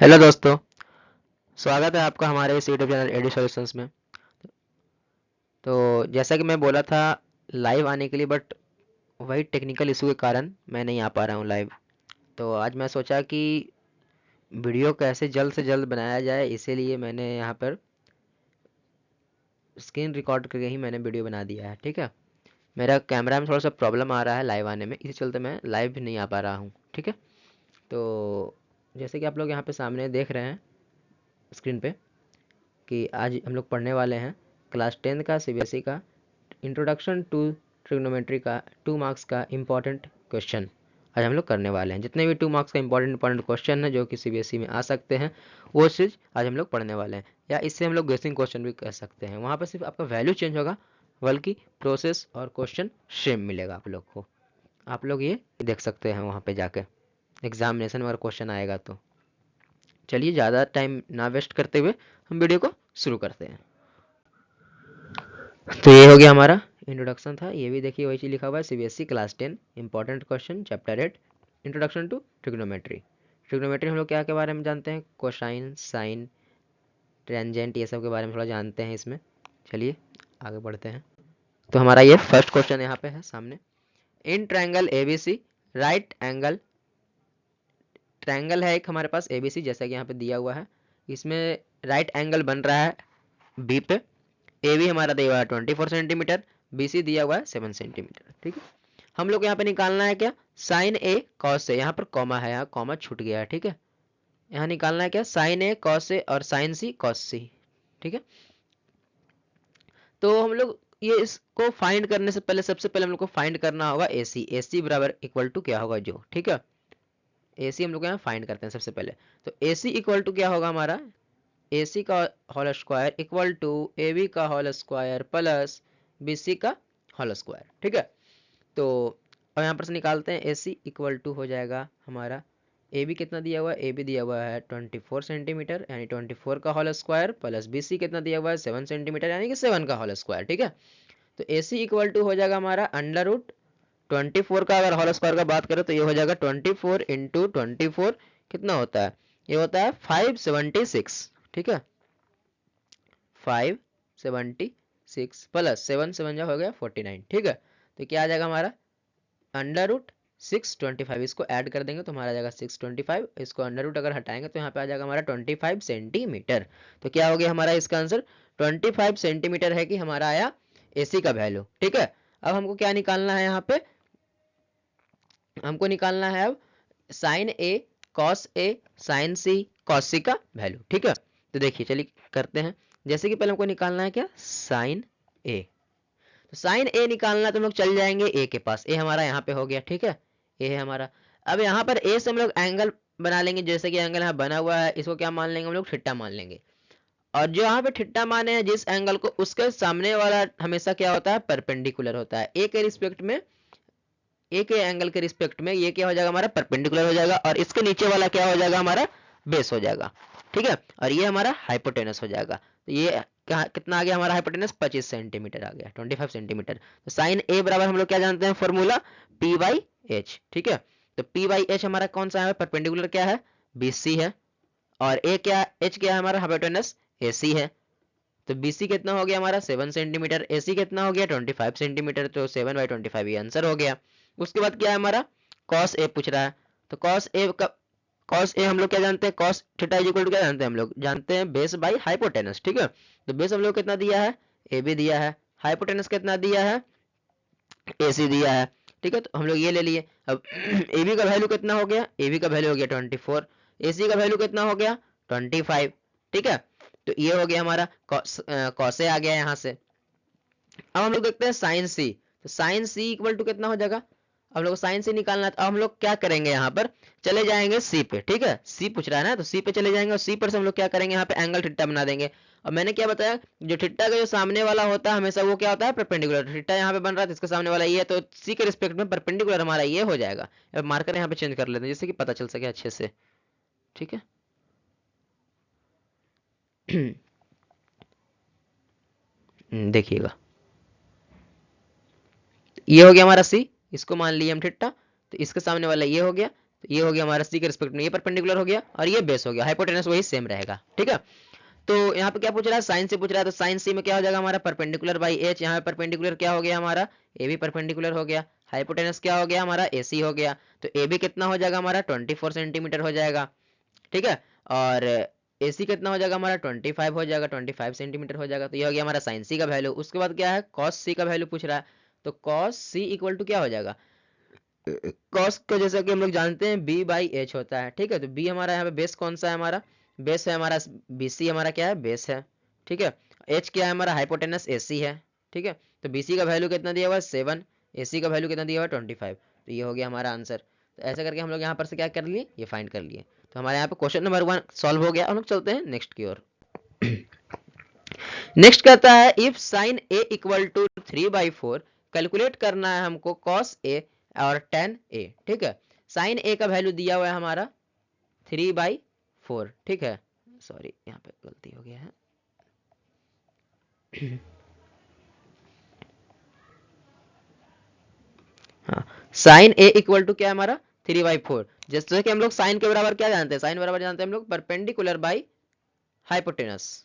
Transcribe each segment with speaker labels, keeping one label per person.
Speaker 1: Hello दोस्तों, स्वागत है आपका हमारे इस यूट्यूब चैनल एडी सॉल्यूशंस में। तो जैसा कि मैं बोला था लाइव आने के लिए, बट वही टेक्निकल इशू के कारण मैं नहीं आ पा रहा हूँ लाइव। तो आज मैं सोचा कि वीडियो कैसे जल्द से जल्द बनाया जाए, इसीलिए मैंने यहाँ पर स्क्रीन रिकॉर्ड करके ही मैंने वीडियो बना दिया है। ठीक है, मेरा कैमरा में थोड़ा सा प्रॉब्लम आ रहा है लाइव आने में, इसी चलते मैं लाइव भी नहीं आ पा रहा हूँ। ठीक है, तो जैसे कि आप लोग यहाँ पे सामने देख रहे हैं स्क्रीन पे कि आज हम लोग पढ़ने वाले हैं क्लास 10 का सीबीएसई का इंट्रोडक्शन टू ट्रिग्नोमेट्री का 2 मार्क्स का इम्पॉर्टेंट क्वेश्चन आज हम लोग करने वाले हैं। जितने भी 2 मार्क्स का इंपॉर्टेंट क्वेश्चन है जो कि सीबीएसई में आ सकते हैं, वो चीज़ आज हम लोग पढ़ने वाले हैं। या इससे हम लोग गेसिंग क्वेश्चन भी कर सकते हैं। वहाँ पर सिर्फ आपका वैल्यू चेंज होगा, बल्कि प्रोसेस और क्वेश्चन सेम मिलेगा आप लोग को। आप लोग ये देख सकते हैं वहाँ पे जाके एग्जामिनेशन में अगर क्वेश्चन आएगा तो। चलिए ज़्यादा टाइम ना वेस्ट करते हुए हम वीडियो को शुरू करते हैं। तो ये हो गया हमारा इंट्रोडक्शन था। ये भी देखिए वही चीज़ लिखा हुआ है, CBSE class 10 important question chapter 8 introduction to trigonometry. Trigonometry हम लोग क्या के बारे में जानते हैं? कोसाइन, साइन, टेंजेंट, ये सब के बारे में थोड़ा जानते हैं इसमें। चलिए आगे बढ़ते हैं। तो हमारा ये फर्स्ट क्वेश्चन यहाँ पे है सामने। In triangle ABC right angle, triangle है एक हमारे पास एबीसी जैसा कि यहाँ पे दिया हुआ है। इसमें राइट एंगल बन रहा है बी पे। ए बी हमारा दिया हुआ है 24 सेंटीमीटर, बी सी दिया हुआ है 7 सेंटीमीटर। ठीक है, हम लोग यहाँ पे निकालना है क्या? साइन ए कॉस ए, यहाँ पर कॉमा है, यहाँ कॉमा छूट गया है। ठीक है, यहाँ निकालना है क्या? साइन ए कॉस ए और साइन सी कॉस सी। ठीक है, तो हम लोग ये इसको फाइंड करने से पहले सबसे पहले हम लोग को फाइंड करना होगा ए सी। ए सी बराबर इक्वल टू क्या होगा जो, ठीक है, ए सी हम लोग यहाँ फाइंड करते हैं सबसे पहले। तो ए सी इक्वल टू क्या होगा हमारा? ए सी का whole square equal to A B का whole square plus B C का होल स्क्वायर। ठीक है, तो अब यहाँ पर से निकालते हैं। ए सी इक्वल टू हो जाएगा हमारा, ए बी कितना दिया हुआ है? ए बी दिया हुआ है 24 सेंटीमीटर यानी 24 का whole square plus B C कितना दिया हुआ है? 7 सेंटीमीटर यानी कि 7 का होल स्क्वायर। ठीक है, तो ए सी इक्वल टू हो जाएगा हमारा अंडर रूट 24 का, अगर होल स्क्वायर का बात करें तो ये हो जाएगा 24 इंटू 24 कितना होता है? ये होता है 576। ठीक है, 576 प्लस 7 7 जा हो गया 49। ठीक है, तो क्या आ जाएगा हमारा? अंडर रूट 625, इसको ऐड कर देंगे तो हमारा आ जाएगा 625। इसको अंडर रूट अगर हटाएंगे तो यहाँ पे आ जाएगा हमारा 25 सेंटीमीटर। तो क्या हो गया हमारा इसका आंसर? 25 सेंटीमीटर है कि हमारा आया एसी का वैल्यू। ठीक है, अब हमको क्या निकालना है? यहाँ पे हमको निकालना है अब sign A cos A sign C cos सी का वैल्यू। ठीक है, तो देखिए चलिए करते हैं। जैसे कि पहले हमको निकालना है क्या? साइन ए। तो साइन ए निकालना तो हम लोग चल जाएंगे ए के पास। ए हमारा यहाँ पे हो गया। ठीक है, ए है हमारा। अब यहाँ पर ए से हम लोग एंगल बना लेंगे। जैसे कि एंगल यहाँ बना हुआ है, इसको क्या मान लेंगे हम लोग? थीटा मान लेंगे। और जो यहाँ पे थीटा माने हैं जिस एंगल को, उसके सामने वाला हमेशा क्या होता है? परपेंडिकुलर होता है। ए के रिस्पेक्ट में, ए के एंगल के रिस्पेक्ट में ये क्या हो जाएगा हमारा? परपेंडिकुलर हो जाएगा। और इसके नीचे वाला क्या हो जाएगा हमारा? बेस हो जाएगा। ठीक है, और ये हमारा हाइपोटेनस हो जाएगा। तो ये कितना आ गया हमारा हाइपोटेनस? 25 सेंटीमीटर आ गया, 25 सेंटीमीटर। तो साइन ए बराबर हम लोग क्या जानते हैं फॉर्मूला? P by H. ठीक है, तो पी बाई एच हमारा कौन सा है? परपेंडिकुलर क्या है? बी सी है। और ए क्या, एच क्या है हमारा? हाइपोटेनस ए सी है। तो बी सी कितना हो गया हमारा? 7 सेंटीमीटर। ए सी कितना हो गया? 25 सेंटीमीटर। तो 7/25 ये आंसर हो गया। उसके बाद क्या है हमारा? कॉस ए पूछ रहा है। तो कॉस ए का, कॉस ए हम लोग क्या जानते हैं? Cos theta is equal to क्या जानते हैं हम लोग? जानते हैं बेस बाई हाइपोटेनस। ठीक है, तो बेस हम लोग कितना दिया है? ए बी दिया है। हाइपोटेनस कितना दिया है? ए सी दिया है। ठीक है, तो हम लोग ये ले लिए। अब ए बी का वैल्यू कितना हो गया? ए बी का वैल्यू हो गया 24। ए सी का वैल्यू कितना हो गया? 25। ठीक है, तो ये हो गया हमारा कॉस ए आ गया यहाँ से। अब हम लोग देखते हैं साइन सी। तो साइन सी इक्वल टू कितना हो जाएगा? अब लोग साइन सी निकालना है। तो अब हम लोग क्या करेंगे? यहाँ पर चले जाएंगे सी पे। ठीक है, सी पूछ रहा है ना, तो सी पे चले जाएंगे और सी पर से हम लोग क्या करेंगे? यहाँ पे एंगल थीटा बना देंगे। और मैंने क्या बताया? जो थीटा का जो सामने वाला होता है हमेशा वो क्या होता है? परपेंडिकुलर। थीटा यहाँ पे बन रहा है तो इसके सामने वाला ये है, तो सी के रिस्पेक्ट में परपेंडिकुलर हमारा ये हो जाएगा। अब मार्कर यहाँ पे चेंज कर लेते हैं जिससे कि पता चल सके अच्छे से। ठीक है देखिएगा, ये हो गया हमारा सी, इसको मान लिया हम थीटा, तो इसके सामने वाला ये हो गया। तो ये हो गया हमारा सी के रिस्पेक्ट में ये परपेंडिकुलर हो गया और ये बेस हो गया, हाइपोटेनस वही सेम रहेगा, ठीक है। तो यहाँ पे क्या पूछ रहा है, साइन से पूछ रहा है, तो साइन सी में क्या हो जाएगा हमारा परपेंडिकुलर बाई एच, यहाँ पे परपेंडिकुलर क्या हो गया हमारा, ए बी परपेंडिकुलर हो गया, हाइपोटेनस क्या हो गया हमारा, ए सी हो गया, तो ए बी कितना हो जाएगा हमारा 24 सेंटीमीटर हो जाएगा, ठीक है, और ए सी कितना हो जाएगा हमारा 25 हो जाएगा, 25 सेंटीमीटर हो जाएगा। तो ये हो गया हमारा साइन सी का वैल्यू। उसके बाद क्या है, कॉस सी का वैल्यू पूछ रहा है, तो कॉस सी इक्वल टू क्या हो जाएगा, कॉस का जैसा कि हम लोग जानते हैं बी बाई एच होता है, ठीक है। तो बी हमारा यहाँ पे बेस कौन सा है, हमारा बेस है हमारा बी सी, हमारा क्या है बेस है, ठीक है। एच क्या है हमारा हाइपोटेनस ए सी है, ठीक है। तो बी सी का वैल्यू कितना दिया हुआ है 7, ए सी का वैल्यू कितना दिया हुआ है 25। तो ये हो गया हमारा आंसर। तो ऐसा करके हम लोग यहाँ पर से क्या कर लिए, ये फाइंड कर लिए। तो हमारे यहाँ पे क्वेश्चन नंबर 1 सॉल्व हो गया। हम लोग चलते हैं नेक्स्ट की ओर। नेक्स्ट कहता है if sine A equal to 3/4, calculate करना है हमको कॉस ए और tan ए, ठीक है। साइन ए का वैल्यू दिया हुआ है हमारा 3/4, ठीक है, सॉरी यहाँ पे गलती हो गया है। हाँ, साइन ए इक्वल टू क्या है हमारा 3/4, जैसे कि हम लोग साइन के बराबर क्या जानते हैं, साइन बराबर जानते हैं हम लोग perpendicular by hypotenuse.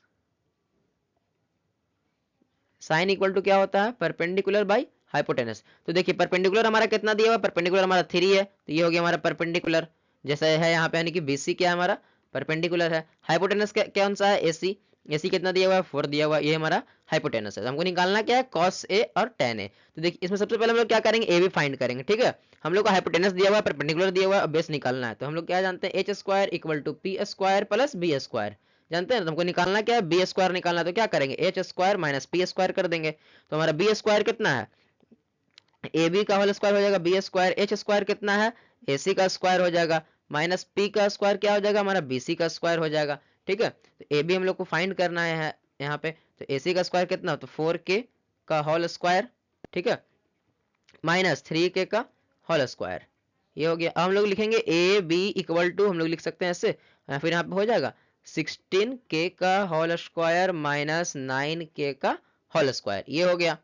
Speaker 1: Sine equal to क्या होता है, परपेंडिकुलर बाई हाइपोटेनस। तो देखिए परपेंडिकुलर हमारा कितना दिया हुआ है, परपेंडिकुलर हमारा 3 है, तो ये हो गया हमारा परपेंडिकुलर जैसा है यहाँ पे, यानी कि बीसी क्या है हमारा परपेंडिकुलर है। हाइपोटेनस कौन सा है, एसी, एसी कितना दिया हुआ है 4 दिया हुआ है, ये हमारा हाइपोटेनस है। तो हमको निकालना क्या है, कॉस ए और tan ए। तो देखिए इसमें सबसे पहले हम लोग क्या करेंगे, ए भी फाइंड करेंगे, ठीक है। हम लोग को हाइपोटेनस दिया हुआ है, परपेंडिकुलर दिया हुआ है और बेस निकालना है। तो हम लोग क्या जानते हैं, H square equal to P square plus B square जानते हैं। तो हमको निकालना क्या है, बी स्क्वायर निकालना है। तो क्या करेंगे, H square minus P square कर देंगे। तो हमारा बी स्क्वायर कितना है, ए बी का होल स्क्वायर हो जाएगा बी स्क्वायर, एच स्क्वायर कितना है ए सी का स्क्वायर हो जाएगा, माइनस पी का स्क्वायर क्या हो जाएगा हमारा बी सी का स्क्वायर हो जाएगा, ठीक है। तो ए बी हम लोग को फाइंड करना है यहाँ पे। तो ए सी का स्क्वायर कितना, तो 4k का होल स्क्वायर, ठीक है, माइनस 3k का होल स्क्वायर, ये हो गया। अब हम लोग लिखेंगे ए बी इक्वल टू, हम लोग लिख सकते हैं ऐसे, फिर यहाँ पे हो जाएगा 16k का होल स्क्वायर माइनस 9k का होल स्क्वायर, ये हो गया,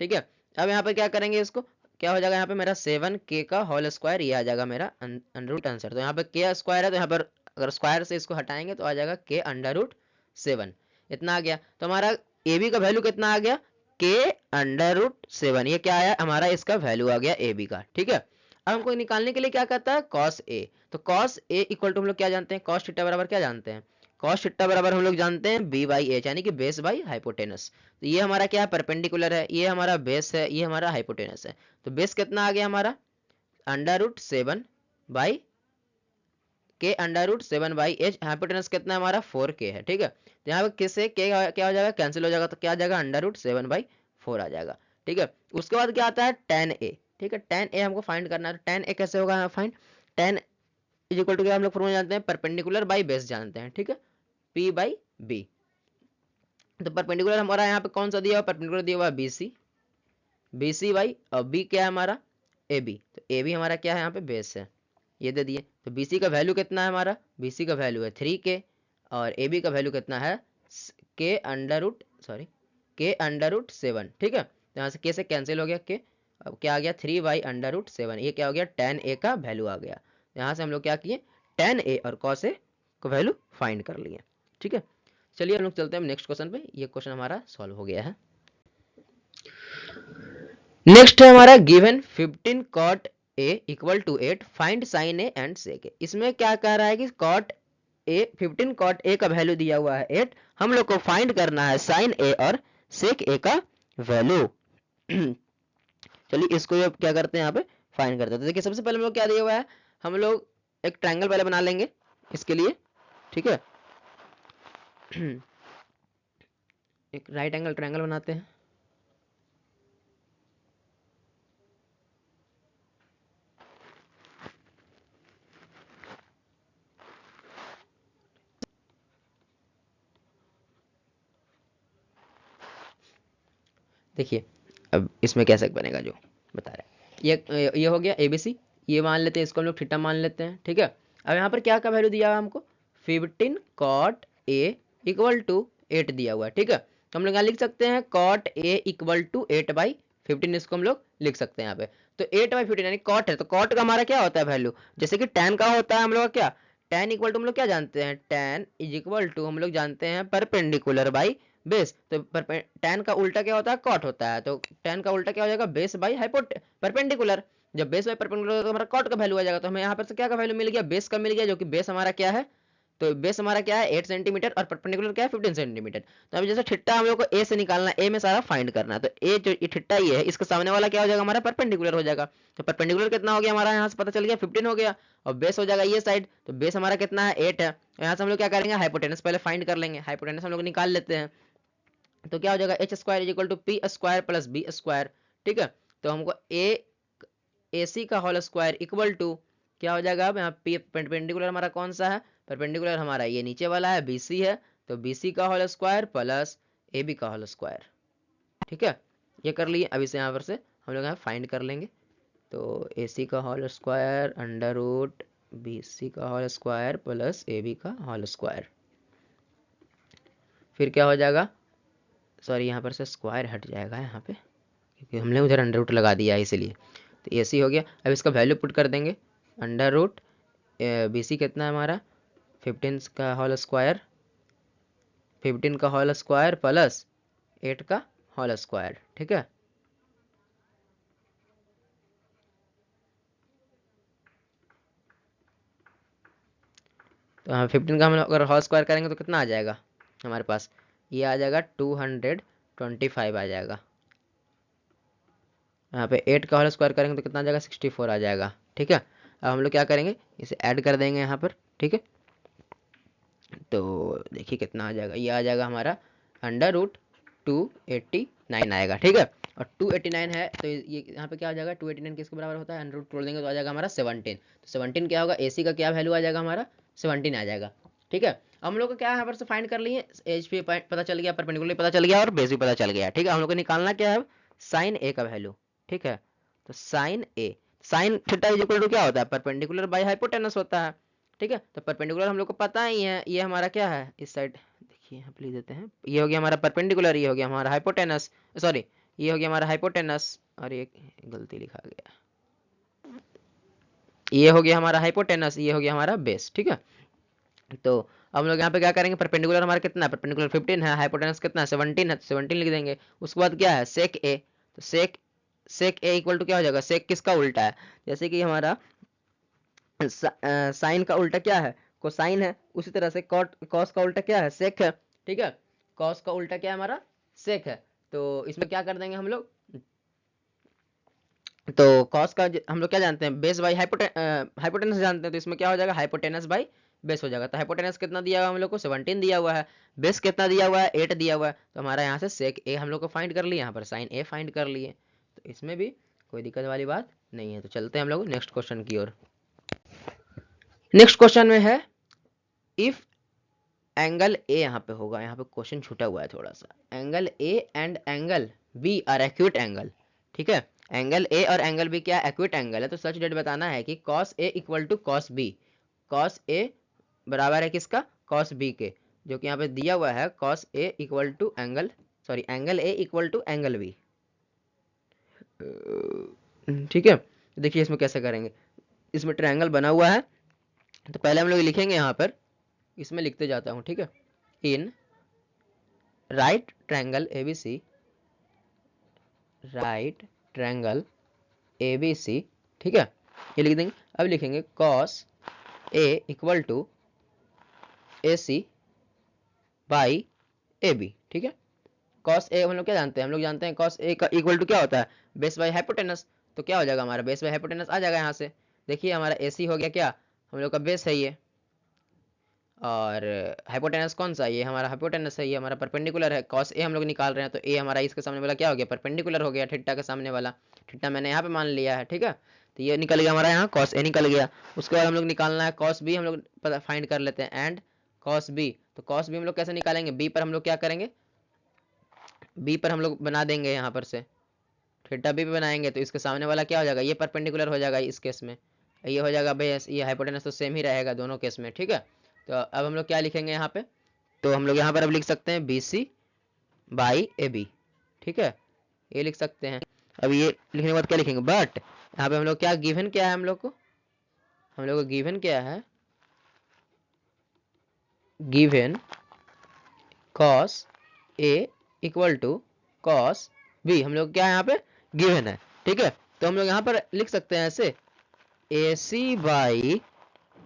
Speaker 1: ठीक है। अब यहाँ पे क्या करेंगे, इसको क्या हो जाएगा यहाँ पे मेरा 7k का होल स्क्वायर, ये आ जाएगा मेरा अंडर रूट आंसर। तो यहाँ पे k स्क्वायर है, तो यहाँ पर अगर स्क्वायर से इसको हटाएंगे तो आ जाएगा k अंडर रूट 7, इतना आ गया। तो हमारा ए बी का वैल्यू कितना आ गया, k अंडर रूट 7, ये क्या आया हमारा, इसका वैल्यू आ गया ए बी का, ठीक है। अब हमको निकालने के लिए क्या कहता है, कॉस ए। तो कॉस ए इक्वल टू हम लोग क्या जानते हैं, कॉस थीटा बराबर क्या जानते हैं, कॉस थीटा बराबर हम लोग जानते हैं बी बाई एच, यानी कि बेस बाई हाइपोटेनस। तो ये हमारा क्या है, परपेंडिकुलर है, ये हमारा बेस है, ये हमारा हाइपोटेनस है। तो बेस कितना आ गया हमारा under root 7 by K under root 7 by H, hypotenuse कितना है हमारा 4k है, ठीक है। तो यहाँ पे किससे के क्या हो जाएगा, कैंसिल हो जाएगा, तो क्या आ जाएगा अंडर रूट 7/4 आ जाएगा, ठीक है। उसके बाद क्या आता है tan ए, ठीक है। tan ए हमको फाइंड करना है। तो tan ए कैसे होगा find, tan is equal to क्या हम लोग फॉर्मूला जानते हैं, परपेंडिकुलर बाई बेस जानते हैं, ठीक है, p बाई बी। तो परपेंडिकुलर हमारा यहाँ पे कौन सा दिया हुआ, परपेंडिकुलर दिया हुआ है बी सी बाई, और बी क्या है हमारा ए बी। तो ए बी हमारा क्या है यहाँ पे बेस है, ये दे दिए। तो बी सी का वैल्यू कितना है हमारा, बी सी का वैल्यू है 3k, और ए बी का वैल्यू कितना है के अंडर रूट 7, ठीक है। तो यहाँ से के से कैंसिल हो गया के, अब क्या आ गया 3/√7, ये क्या हो गया tan ए का वैल्यू आ गया। यहाँ से हम लोग क्या किए, tan ए और cos ए का वैल्यू फाइंड कर लिए, ठीक है। चलिए हम लोग चलते हैं नेक्स्ट क्वेश्चन पे, ये क्वेश्चन हमारा सॉल्व हो गया है। नेक्स्ट है हमारा given 15 cot a equal to 8, find sine A and sec A. इसमें क्या कह रहा है कि cot a 15 cot a का वैल्यू दिया हुआ है 8, हम लोग को फाइंड करना है साइन ए और सेक ए का वैल्यू। चलिए इसको क्या करते हैं यहाँ पे फाइंड करते हैं। तो देखिए सबसे पहले हम लोग क्या दिया हुआ है, हम लोग एक ट्रायंगल पहले बना लेंगे इसके लिए, ठीक है। एक राइट एंगल ट्रायंगल बनाते हैं। देखिए अब इसमें कैसे बनेगा जो बता रहा है, ये हो गया ABC, ये मान लेते हैं, इसको हम लोग थीटा मान लेते हैं, ठीक है। अब यहाँ पर क्या का वैल्यू दिया हुआ हमको, 15 cot a इक्वल टू 8 दिया हुआ है, ठीक है। तो हम लोग यहाँ लिख सकते हैं cot a इक्वल टू 8/15, इसको हम लोग लिख सकते हैं यहाँ पे। तो 8/15 यानी कॉट है, तो कॉट का हमारा क्या होता है वैल्यू, जैसे कि tan का होता है हम लोग का क्या, tan इक्वल टू हम लोग क्या जानते हैं, tan इज इक्वल टू हम लोग जानते हैं परपेंडिकुलर बाई बेस। तो tan का उल्टा क्या होता है, कॉट होता है, तो tan का उल्टा क्या हो जाएगा, बेस बाई परपेंडिकुलर। जब बेस बाई परपेंडिकुलर तो हमारा कॉट का वैल्यू आ जाएगा, तो हमें यहाँ पर से क्या का वैल्यू मिल गया, बेस का मिल गया, जो कि बेस हमारा क्या है, तो बेस हमारा क्या है 8 सेंटीमीटर और परपेंडिकुलर क्या है 15 सेंटीमीटर। तो अब जैसे ठिट्टा हम लोग को ए से निकालना है, ए में सारा फाइंड करना है, तो ए जो ये ठिट्टा ये है इसके सामने वाला क्या हो जाएगा हमारा परपेंडिकुलर हो जाएगा। तो परपेंडिकुलर कितना हो गया हमारा, यहाँ से पता चल गया 15 हो गया, और बेस हो जाएगा ये साइड, तो बेस हमारा कितना है 8 है। यहाँ से हम लोग क्या करेंगे, हाइपोटेनस पहले फाइंड कर लेंगे, हाइपोटेनस हम लोग निकाल लेते हैं। तो क्या हो जाएगा H square is equal to P square plus B square, ठीक है। तो हमको ए सी का होल स्क्वायर इक्वल टू क्या हो जाएगा, अब यहाँ पे परपेंडिकुलर हमारा कौन सा है, परपेंडिकुलर हमारा ये नीचे वाला है बीसी है, तो बीसी का whole square plus A B का होल स्क्वायर, ठीक है। ये कर लिए, अब इसे यहाँ पर से हम लोग यहाँ फाइंड कर लेंगे। तो ए सी का whole square under root B C का whole square plus A B का होल स्क्वायर, फिर क्या हो जाएगा, सॉरी यहाँ पर से स्क्वायर हट जाएगा यहाँ पे, क्योंकि हमने उधर अंडर रूट लगा दिया है इसलिए। तो ए सी हो गया, अब इसका वैल्यू पुट कर देंगे, अंडर रूट बी सी कितना है हमारा 15 का होल स्क्वायर, 15 का होल स्क्वायर प्लस 8 का होल स्क्वायर, ठीक है। तो हाँ 15 का हम अगर होल स्क्वायर करेंगे तो कितना आ जाएगा हमारे पास, ये आ जाएगा 225 आ जाएगा। यहाँ पे 8 का होल स्क्वायर करेंगे तो कितना आ जाएगा 64 आ जाएगा, ठीक है। अब हम लोग क्या करेंगे, इसे ऐड कर देंगे यहाँ पर, ठीक है। तो देखिए कितना आ जाएगा, ये आ जाएगा हमारा अंडर रूट 289 आएगा, ठीक है। और 289 है तो ये यहाँ पे क्या आ जाएगा, 289 किसके बराबर होता है, अंडर रूट तोड़ देंगे तो आ जाएगा हमारा 17। तो 17 क्या होगा, एसी का क्या वैल्यू आ जाएगा हमारा 17 आ जाएगा, ठीक है। हम लोग को क्या यहाँ पर से फाइंड कर लिए, एच पी पता चल गया, परपेंडिकुलर पता चल गया और बेस भी पता चल गया, ठीक है। हम लोग को निकालना क्या है, साइन ए का वैल्यू, ठीक है। तो sine A, sine theta is equal to क्या होता है, परपेंडिकुलर बाई हाइपोटेनस होता है, ठीक है। तो परपेंडिकुलर हम लोग को पता ही है, ये हमारा क्या है इस साइड, देखिए यहाँ पे लिख देते हैं, ये हो गया हमारा परपेंडिकुलर, ये हो गया हमारा हाइपोटेनस, सॉरी ये हो गया हमारा हाइपोटेनस, और ये गलती लिखा गया, ये हो गया हमारा हाइपोटेनस, ये हो गया हमारा बेस, ठीक है। तो हम लोग यहाँ पे क्या करेंगे, परपेंडिकुलर हमारा कितना है, परपेंडिकुलर 15 है, हाइपोटेनस कितना है 17 है, 17 लिख देंगे। उसके बाद क्या है सेक ए, तो सेक ए इक्वल टू क्या हो जाएगा, सेक किसका उल्टा है, जैसे कि हमारा साइन का उल्टा क्या है, कोसाइन है, उसी तरह से कॉस का उल्टा क्या है, सेक है, ठीक है। कॉस का उल्टा क्या है हमारा, सेक है। तो इसमें क्या कर देंगे हम लोग, तो कॉस का हम लोग क्या जानते हैं, बेस बाई हाइपोटेनस जानते हैं, तो इसमें क्या हो जाएगा हाइपोटेनस बाई बेस हो जाएगा। तो हाइपोटेनस कितना दिया हुआ है हम लोग को 17 दिया हुआ है, बेस कितना दिया हुआ है 8 दिया हुआ है, तो हमारा यहाँ से सेक ए हम लोग को फाइंड कर लिए, यहाँ पर साइन ए फाइंड कर लिए, तो इसमें भी कोई दिक्कत वाली बात नहीं है। तो चलते हैं हम लोग नेक्स्ट क्वेश्चन की ओर। नेक्स्ट क्वेश्चन में है इफ एंगल ए, यहाँ पे होगा, यहाँ पे क्वेश्चन छूटा हुआ है थोड़ा सा, angle A and angle B are acute angle, ठीक है। एंगल ए और एंगल बी क्या एक्यूट एंगल है, तो सच डेट बताना है कि cos A equal to cos B, cos A बराबर है किसका, कॉस बी के, जो कि यहाँ पे दिया हुआ है cos A equal to angle, sorry angle A equal to angle B, ठीक है। देखिए इसमें कैसे करेंगे, इसमें ट्रायंगल बना हुआ है, तो पहले हम लोग लिखेंगे यहाँ पर, इसमें लिखते जाता हूँ, ठीक है। In right triangle ABC, right triangle ABC, ठीक है, ये लिख देंगे। अब लिखेंगे cos A equal to A C by A B, ठीक है। कॉस ए हम लोग क्या जानते हैं, हम लोग जानते हैं कॉस ए का इक्वल टू क्या होता है, बेस बाई हाइपोटेनस, तो क्या हो जाएगा हमारा बेस बाई हाइपोटेनस आ जाएगा यहाँ से। देखिए हमारा ए सी हो गया क्या, हम लोग का बेस है ये, और हाइपोटेनस कौन सा, ये हमारा हाइपोटेनस है, ये हमारा परपेंडिकुलर है, कॉस ए हम लोग निकाल रहे हैं, तो ए हमारा इसके सामने वाला क्या हो गया, परपेंडिकुलर हो गया ठिट्टा के सामने वाला, ठिट्टा मैंने यहाँ पे मान लिया है, ठीक है। तो ये निकल गया हमारा यहाँ कॉस ए निकल गया। उसके बाद हम लोग निकालना है कॉस बी, हम लोग फाइंड कर लेते हैं, एंड कॉस बी, तो कॉस बी हम लोग कैसे निकालेंगे, बी पर हम लोग क्या करेंगे, बी पर हम लोग बना देंगे यहाँ पर से थीटा बी पे बनाएंगे, तो इसके सामने वाला क्या हो जाएगा, ये परपेंडिकुलर हो जाएगा इस केस में, ये हो जाएगा बेस, ये हाइपोटेनस तो सेम ही रहेगा दोनों केस में, ठीक है। तो अब हम लोग क्या लिखेंगे यहाँ पे, तो हम लोग यहाँ पर अब लिख सकते हैं B C by A B, ठीक है, ये लिख सकते हैं। अब ये लिखने के बाद क्या लिखेंगे, बट यहाँ पे हम लोग क्या गिवन क्या है, हम लोग को गिवन क्या है, given cos a equal to cos b, हम लोग क्या यहाँ पे गिवन है, ठीक है। तो हम लोग यहाँ पर लिख सकते हैं ऐसे, AC by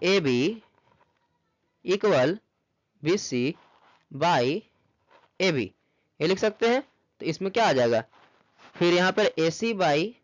Speaker 1: AB equal BC by AB, ये लिख सकते हैं। तो इसमें क्या आ जाएगा, फिर यहाँ पर AC by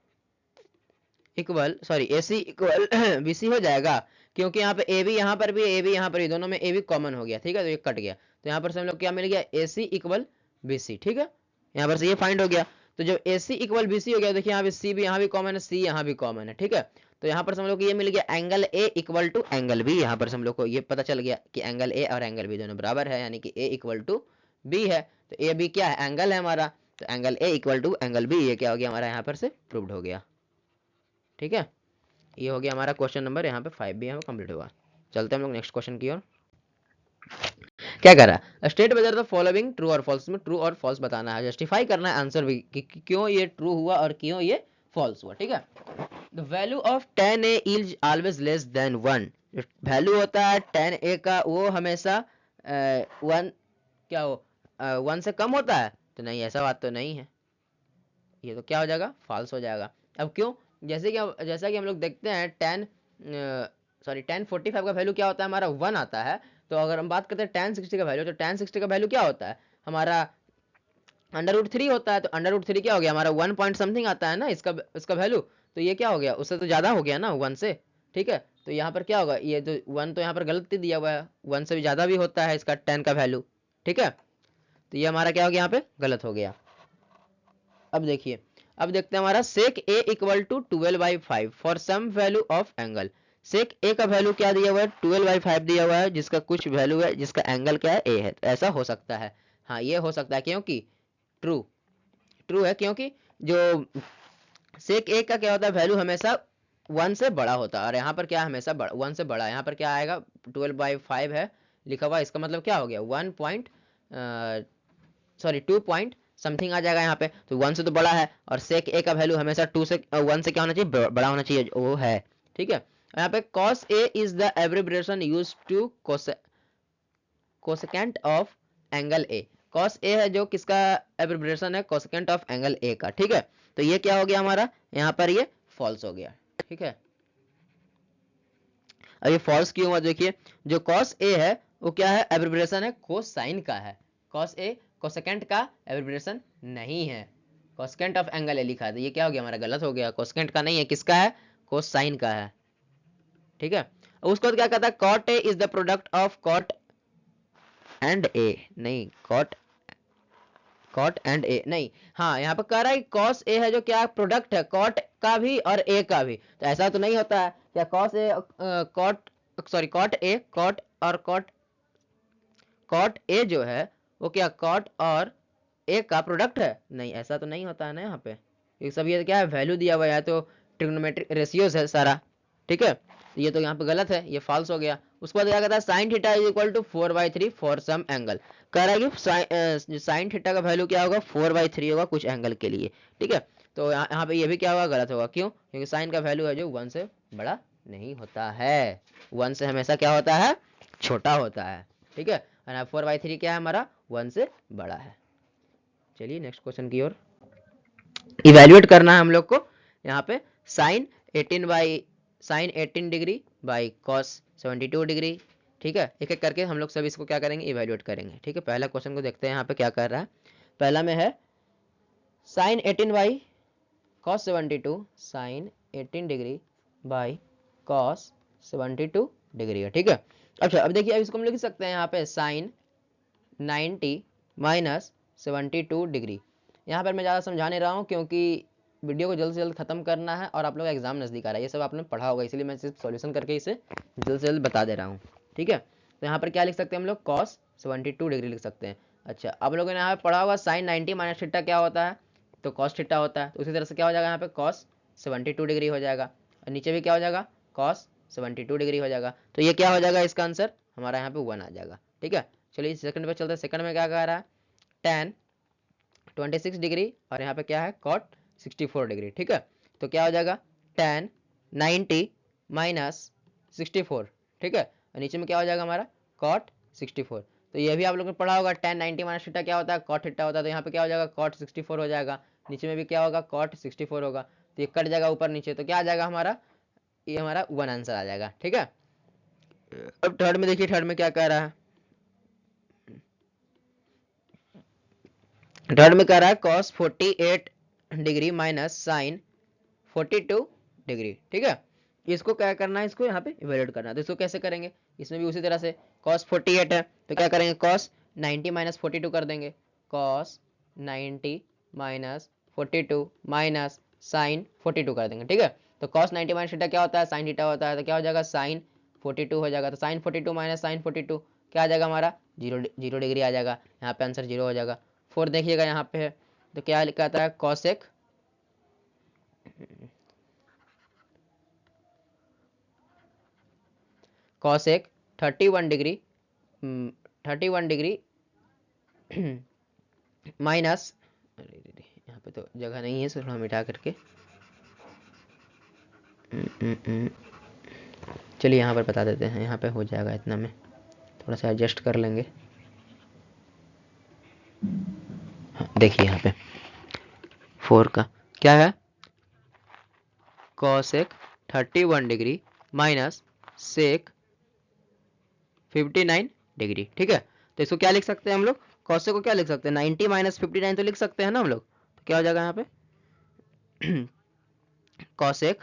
Speaker 1: equal AC equal BC हो जाएगा, क्योंकि यहाँ पे AB यहाँ पर भी AB यहाँ पर भी, दोनों में AB कॉमन हो गया, ठीक है। तो ये कट गया, तो यहाँ पर से हम लोग क्या मिल गया, AC इक्वल BC, ठीक है। यहाँ पर से ये फाइंड हो गया। तो जब AC इक्वल BC हो गया, देखिए यहाँ पे C भी यहाँ भी कॉमन है, C यहाँ भी कॉमन है, ठीक है। तो यहाँ पर से हम लोग को ये मिल गया angle A equal to angle B। यहाँ पर से हम लोग को ये पता चल गया कि एंगल A और एंगल B दोनों बराबर है, यानी कि A इक्वल टू B है। तो A B क्या है, एंगल है हमारा, तो angle A equal to angle B, ये क्या हो गया हमारा यहाँ पर से प्रूव्ड हो गया, ठीक है। ये हो गया हमारा क्वेश्चन नंबर यहाँ पे 5 भी हमें कंप्लीट हुआ। चलते हैं हम लोग नेक्स्ट क्वेश्चन की ओर। क्या कर रहा है, state whether the following true और फॉल्स, में ट्रू और फॉल्स बताना है, जस्टिफाई करना है आंसर भी कि क्यों ये ट्रू हुआ और क्यों ये फॉल्स हुआ, ठीक है। The value of 10a is always less than 1, value होता है 10a का वो हमेशा 1 क्या हो 1 से कम होता है, तो नहीं, ऐसा बात तो नहीं है, ये तो क्या हो जाएगा, फॉल्स हो जाएगा। अब क्यों, जैसा कि हम लोग देखते हैं 1045 का वैल्यू क्या होता है हमारा 1 आता है। तो अगर हम बात करते हैं 1060 का वैल्यू, तो 1060 का वैल्यू क्या होता है हमारा √3 होता है। तो √3 क्या हो गया हमारा 1 पॉइंट समथिंग आता है ना इसका वैल्यू। तो ये क्या हो गया, उससे तो ज़्यादा हो गया ना 1 से, ठीक है। तो यहाँ पर क्या होगा, ये तो 1 तो यहाँ पर गलत दिया हुआ है, 1 से भी ज़्यादा भी होता है इसका 10 का वैल्यू, ठीक है। तो ये हमारा क्या हो गया, यहाँ पे गलत हो गया। अब देखिए, अब देखते हैं हमारा sec A equal to 12/5 for some value of angle. Sec A का वैल्यू क्या दिया हुआ है, 12/5 दिया हुआ है, जिसका कुछ वैल्यू है, जिसका एंगल क्या है, ए है। तो ऐसा हो सकता है, हाँ ये हो सकता है, क्योंकि ट्रू ट्रू है, क्योंकि जो सेक ए का क्या होता है, वैल्यू हमेशा 1 से बड़ा होता है, और यहाँ पर क्या हमेशा 1 से बड़ा है। यहाँ पर क्या आएगा 12/5 है लिखा हुआ, इसका मतलब क्या हो गया 2 पॉइंट समथिंग आ जाएगा यहाँ पे। तो 1 से तो बड़ा है, और सेक ए का वैल्यू हमेशा 1 से क्या होना चाहिए, बड़ा होना चाहिए, वो है, ठीक है। यहाँ पे cos a is the abbreviation used to cosecant of angle A. cos a है जो किसका एब्रिविएशन है, कोसेकेंट ऑफ एंगल ए का, ठीक है। तो ये क्या हो गया हमारा, यहाँ पर ये फॉल्स हो गया, ठीक है। अब ये फॉल्स क्यों हुआ, देखिए जो cos a है वो क्या है, एब्रिविएशन है कोसाइन का है। cos a कोसेकेंट का एब्रिविएशन नहीं है, कोसेकेंट ऑफ एंगल ए लिखा है। तो ये क्या हो गया हमारा, गलत हो गया, कोसेकेंट का नहीं है, किसका है, कोसाइन का है, ठीक है। उसको क्या कहता है, cot a is the product of cot and a, नहीं cot एंड a नहीं, हाँ यहाँ पर कह रहा है cos a है जो क्या प्रोडक्ट है cot का भी और a का भी। तो ऐसा तो नहीं होता है क्या, cos a cot a जो है वो क्या cot और a का प्रोडक्ट है, नहीं ऐसा तो नहीं होता है ना यहाँ पे। ये सब ये क्या है, वैल्यू दिया हुआ है, तो ट्रिग्नोमेट्रिक रेशियोज है सारा, ठीक है। तो ये तो यहाँ पे गलत है, ये फॉल्स हो गया। उसके बाद क्या कहता है sin theta is equal to 4/3 for some angle, कह रहा है कि sin थीटा का वैल्यू क्या होगा 4/3 होगा कुछ एंगल के लिए, ठीक है। तो यहाँ पे ये भी क्या होगा, गलत होगा, क्यों, क्योंकि साइन का वैल्यू है जो 1 से बड़ा नहीं होता है, 1 से हमेशा क्या होता है, छोटा होता है, ठीक है। और 4/3 क्या है हमारा, 1 से बड़ा है। चलिए नेक्स्ट क्वेश्चन की ओर। इवेल्युएट करना है हम लोग को यहाँ पे sine 18 degree by cos 72 degree, ठीक है। एक एक करके हम लोग सब इसको क्या करेंगे, इवेल्युएट करेंगे, ठीक है। पहला क्वेश्चन को देखते हैं यहाँ पे क्या कर रहा है। पहला में है sine 18 by cos 72, sine 18 degree by cos 72 degree है, ठीक है। अच्छा अब देखिए, अब इसको हम लिख सकते हैं यहाँ पे साइन 90 माइनस 72 डिग्री। यहाँ पर मैं ज़्यादा समझा नहीं रहा हूँ, क्योंकि वीडियो को जल्द से जल्द खत्म करना है और आप लोग का एग्जाम नज़दीक आ रहा है, ये सब आपने पढ़ा होगा, इसलिए मैं सिर्फ सॉल्यूशन करके इसे जल्द से जल्द बता दे रहा हूँ, ठीक है। तो यहाँ पर क्या लिख सकते हैं हम लोग, cos 72 डिग्री लिख सकते हैं। अच्छा आप लोगों ने यहाँ पर पढ़ा होगा साइन 90 माइनस थीटा क्या होता है, तो cos थीटा होता है। तो उसी तरह से क्या हो जाएगा यहाँ पे cos 72 डिग्री हो जाएगा, और नीचे भी क्या हो जाएगा cos 72 डिग्री हो जाएगा। तो ये क्या हो जाएगा, इसका आंसर हमारा यहाँ पे 1 आ जाएगा, ठीक है। चलिए सेकंड पे चलते हैं। सेकंड में क्या कह रहा है, tan 26 डिग्री और यहाँ पे क्या है cot 64 डिग्री, ठीक है। तो क्या हो जाएगा tan 90 माइनस 64, ठीक है। और नीचे में क्या हो जाएगा हमारा cot 64। तो ये भी आप लोगों ने पढ़ा होगा, tan 90 माइनस थीटा क्या होता है, cot थीटा होता है। तो यहाँ पे क्या हो जाएगा cot 64 हो जाएगा, नीचे में भी क्या होगा cot 64 होगा। तो ये कट जाएगा ऊपर नीचे, तो क्या आ जाएगा हमारा, ये हमारा 1 आंसर आ जाएगा, ठीक है। अब थर्ड में देखिए, थर्ड में क्या कह रहा है, थर्ड में कह रहा है cos 48 degree minus sine 42 degree, ठीक है। इसको क्या करना है, इसको यहाँ पे इवेल्यूएट करना है। तो इसको कैसे करेंगे, इसमें भी उसी तरह से cos 48 है तो क्या करेंगे cos 90 माइनस 42 कर देंगे, cos 90 माइनस 42 माइनस साइन 42 कर देंगे, ठीक है। तो cos 90 माइनस थीटा क्या होता है, साइन थीटा होता है, तो क्या हो जाएगा साइन 42 हो जाएगा। तो साइन 42 माइनस साइन 42 क्या आ जाएगा हमारा, 0 डिग्री आ जाएगा। यहाँ पे आंसर 0 हो जाएगा। फोर देखिएगा यहाँ पे है, तो क्या कहता है cosec cosec 31 degree 31 degree minus, यहाँ पे तो जगह नहीं है, सिर्फ हम मिटा करके चलिए यहाँ पर बता देते हैं, यहाँ पे हो जाएगा, इतना में थोड़ा सा एडजस्ट कर लेंगे। हाँ, देखिए यहाँ पे 4 का क्या है, cosec 31 degree minus sec 59 degree, ठीक है। तो इसको क्या लिख सकते हैं हम लोग, cosec को क्या लिख सकते हैं, 90 माइनस 59 तो लिख सकते हैं ना हम लोग। तो क्या हो जाएगा यहाँ पे cosec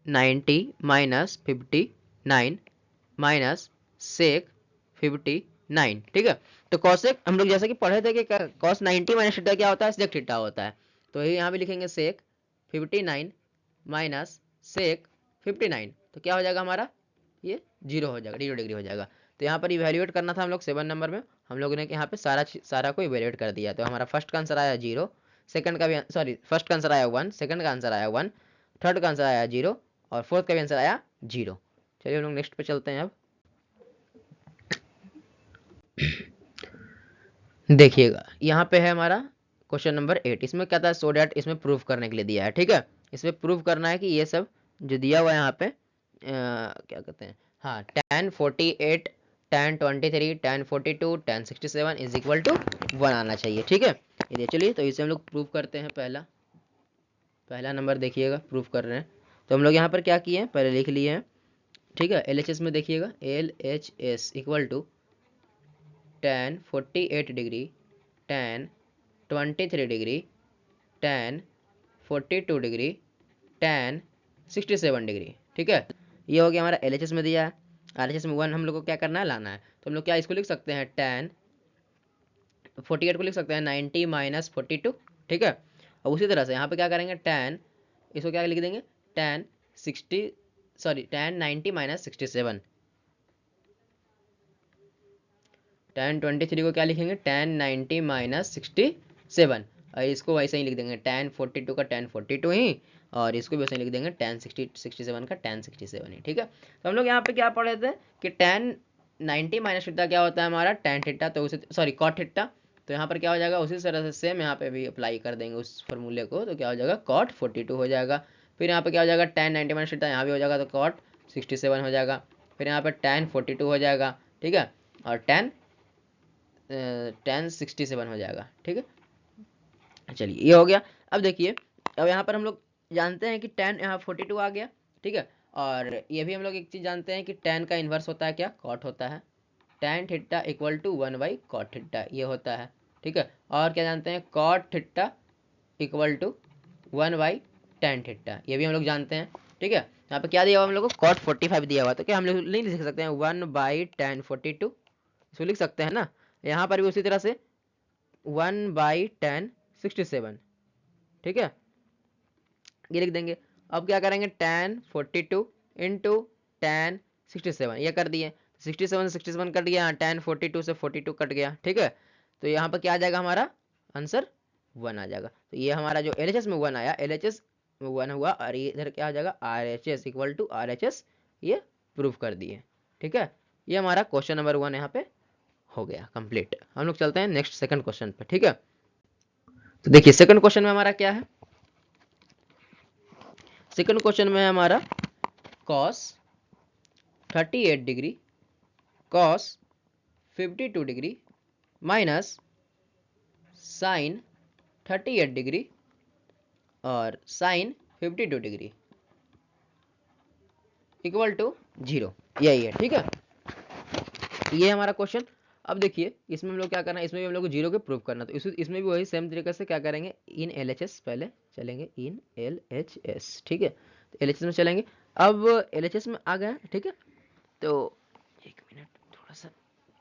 Speaker 1: 90 माइनस 59 माइनस sec 59, ठीक है। तो cosec हम लोग जैसे कि पढ़े थे कि cos 90 माइनस थीटा क्या होता है, sec थीटा होता है। तो ये यहाँ पे लिखेंगे sec 59 माइनस sec 59, तो क्या हो जाएगा हमारा, ये 0 हो जाएगा, 0 डिग्री हो जाएगा। तो यहाँ पर इवेल्युएट करना था हम लोग 7 नंबर में, हम लोगों ने यहाँ पे सारा को इवेल्युएट कर दिया। तो हमारा फर्स्ट का आंसर आया 0, सेकंड का भी सॉरी फर्स्ट का आंसर आया 1, सेकंड का आंसर आया 1, थर्ड का आंसर आया 0 और फोर्थ का भी आंसर आया 0। चलिए हम लोग नेक्स्ट पे चलते हैं। अब देखिएगा यहाँ पे है हमारा क्वेश्चन नंबर 8। इसमें क्या था, सो डैट इसमें प्रूफ करने के लिए दिया है, ठीक है। इसमें प्रूफ करना है कि ये सब जो दिया हुआ है यहाँ पे क्या कहते हैं, हाँ tan 48 tan 23 tan 42 tan 67 is equal to 1 आना चाहिए, ठीक है। ये चलिए, तो इसे हम लोग प्रूफ करते हैं। पहला नंबर देखिएगा, प्रूफ कर रहे हैं। तो हम लोग यहाँ पर क्या किए हैं, पहले लिख लिए हैं, ठीक है। LHS में देखिएगा, LHS equal to tan 48 degree tan 23 degree tan 42 degree tan 67 degree, ठीक है। ये हो गया हमारा LHS में दिया है। RHS में 1 हम लोग को क्या करना है, लाना है। तो हम लोग क्या इसको लिख सकते हैं, tan 48 को लिख सकते हैं 90 माइनस 42, ठीक है। और उसी तरह से यहाँ पे क्या करेंगे, tan इसको क्या लिख देंगे, tan 90 माइनस 67, tan 23 को क्या लिखेंगे, tan 90 माइनस 67, और इसको वैसे ही लिख देंगे tan 42 का tan 42 ही, और इसको भी वैसे ही लिख देंगे tan 67 का tan 67 ही, ठीक है। तो हम लोग यहाँ पे क्या पढ़े थे कि tan 90 माइनस थीटा क्या होता है हमारा tan थीटा, तो उसे सॉरी cot थीटा। तो यहाँ पर क्या हो जाएगा, उसी तरह से सेम यहाँ पे भी अप्लाई कर देंगे उस फॉर्मूले को। तो क्या हो जाएगा, cot 42 हो जाएगा। फिर यहाँ पे क्या हो जाएगा, tan 90 माइनस थीटा यहाँ भी हो जाएगा, तो cot 67 हो जाएगा। फिर यहाँ पे tan 42 हो जाएगा, ठीक है, और tan 67 हो जाएगा, ठीक है। चलिए ये हो गया। अब देखिए, अब यहाँ पर हम लोग जानते हैं कि tan यहाँ 42 आ गया, ठीक है। और ये भी हम लोग एक चीज़ जानते हैं कि tan का इन्वर्स होता है क्या, cot होता है। tan theta equal to 1 by cot theta ये होता है, ठीक है। और क्या जानते हैं, cot theta equal to 1 by tan theta ये भी हम लोग जानते हैं, ठीक है। यहाँ पे क्या दिया हुआ हम लोग को, cot 45 दिया हुआ, तो क्या हम लोग नहीं लिख सकते हैं 1 बाई tan 42, इसको लिख सकते हैं ना। यहाँ पर भी उसी तरह से 1 बाई tan 67, ठीक है, ये लिख देंगे। अब क्या करेंगे, tan 42 इंटू tan 67 ये कर दिए, 67 से 67 कट गया, tan 42 से 42 कट गया, ठीक है। तो यहाँ पर क्या आ जाएगा, हमारा आंसर 1 आ जाएगा। तो ये हमारा जो LHS में 1 आया, LHS में 1 हुआ, और ये इधर क्या आ जाएगा, RHS इक्वल टू RHS, ये प्रूफ कर दिए, ठीक है। ये हमारा क्वेश्चन नंबर 1 यहाँ पे हो गया कंप्लीट। हम लोग चलते हैं नेक्स्ट सेकंड क्वेश्चन पे, ठीक है। तो देखिए सेकंड क्वेश्चन में हमारा क्या है, सेकंड क्वेश्चन में है हमारा cos 38 degree cos 52 degree minus sine 38 degree और साइन 52 डिग्री इक्वल टू 0, यही है। ठीक है, ये हमारा क्वेश्चन। अब देखिए इसमें हम लोग क्या करना है, इसमें भी हम लोग को 0 के प्रूव करना, तो इसमें भी वही सेम तरीके से क्या करेंगे, इन LHS पहले चलेंगे, इन LHS। ठीक है, तो LHS में चलेंगे। अब LHS में आ गया, ठीक है, तो एक मिनट थोड़ा सा,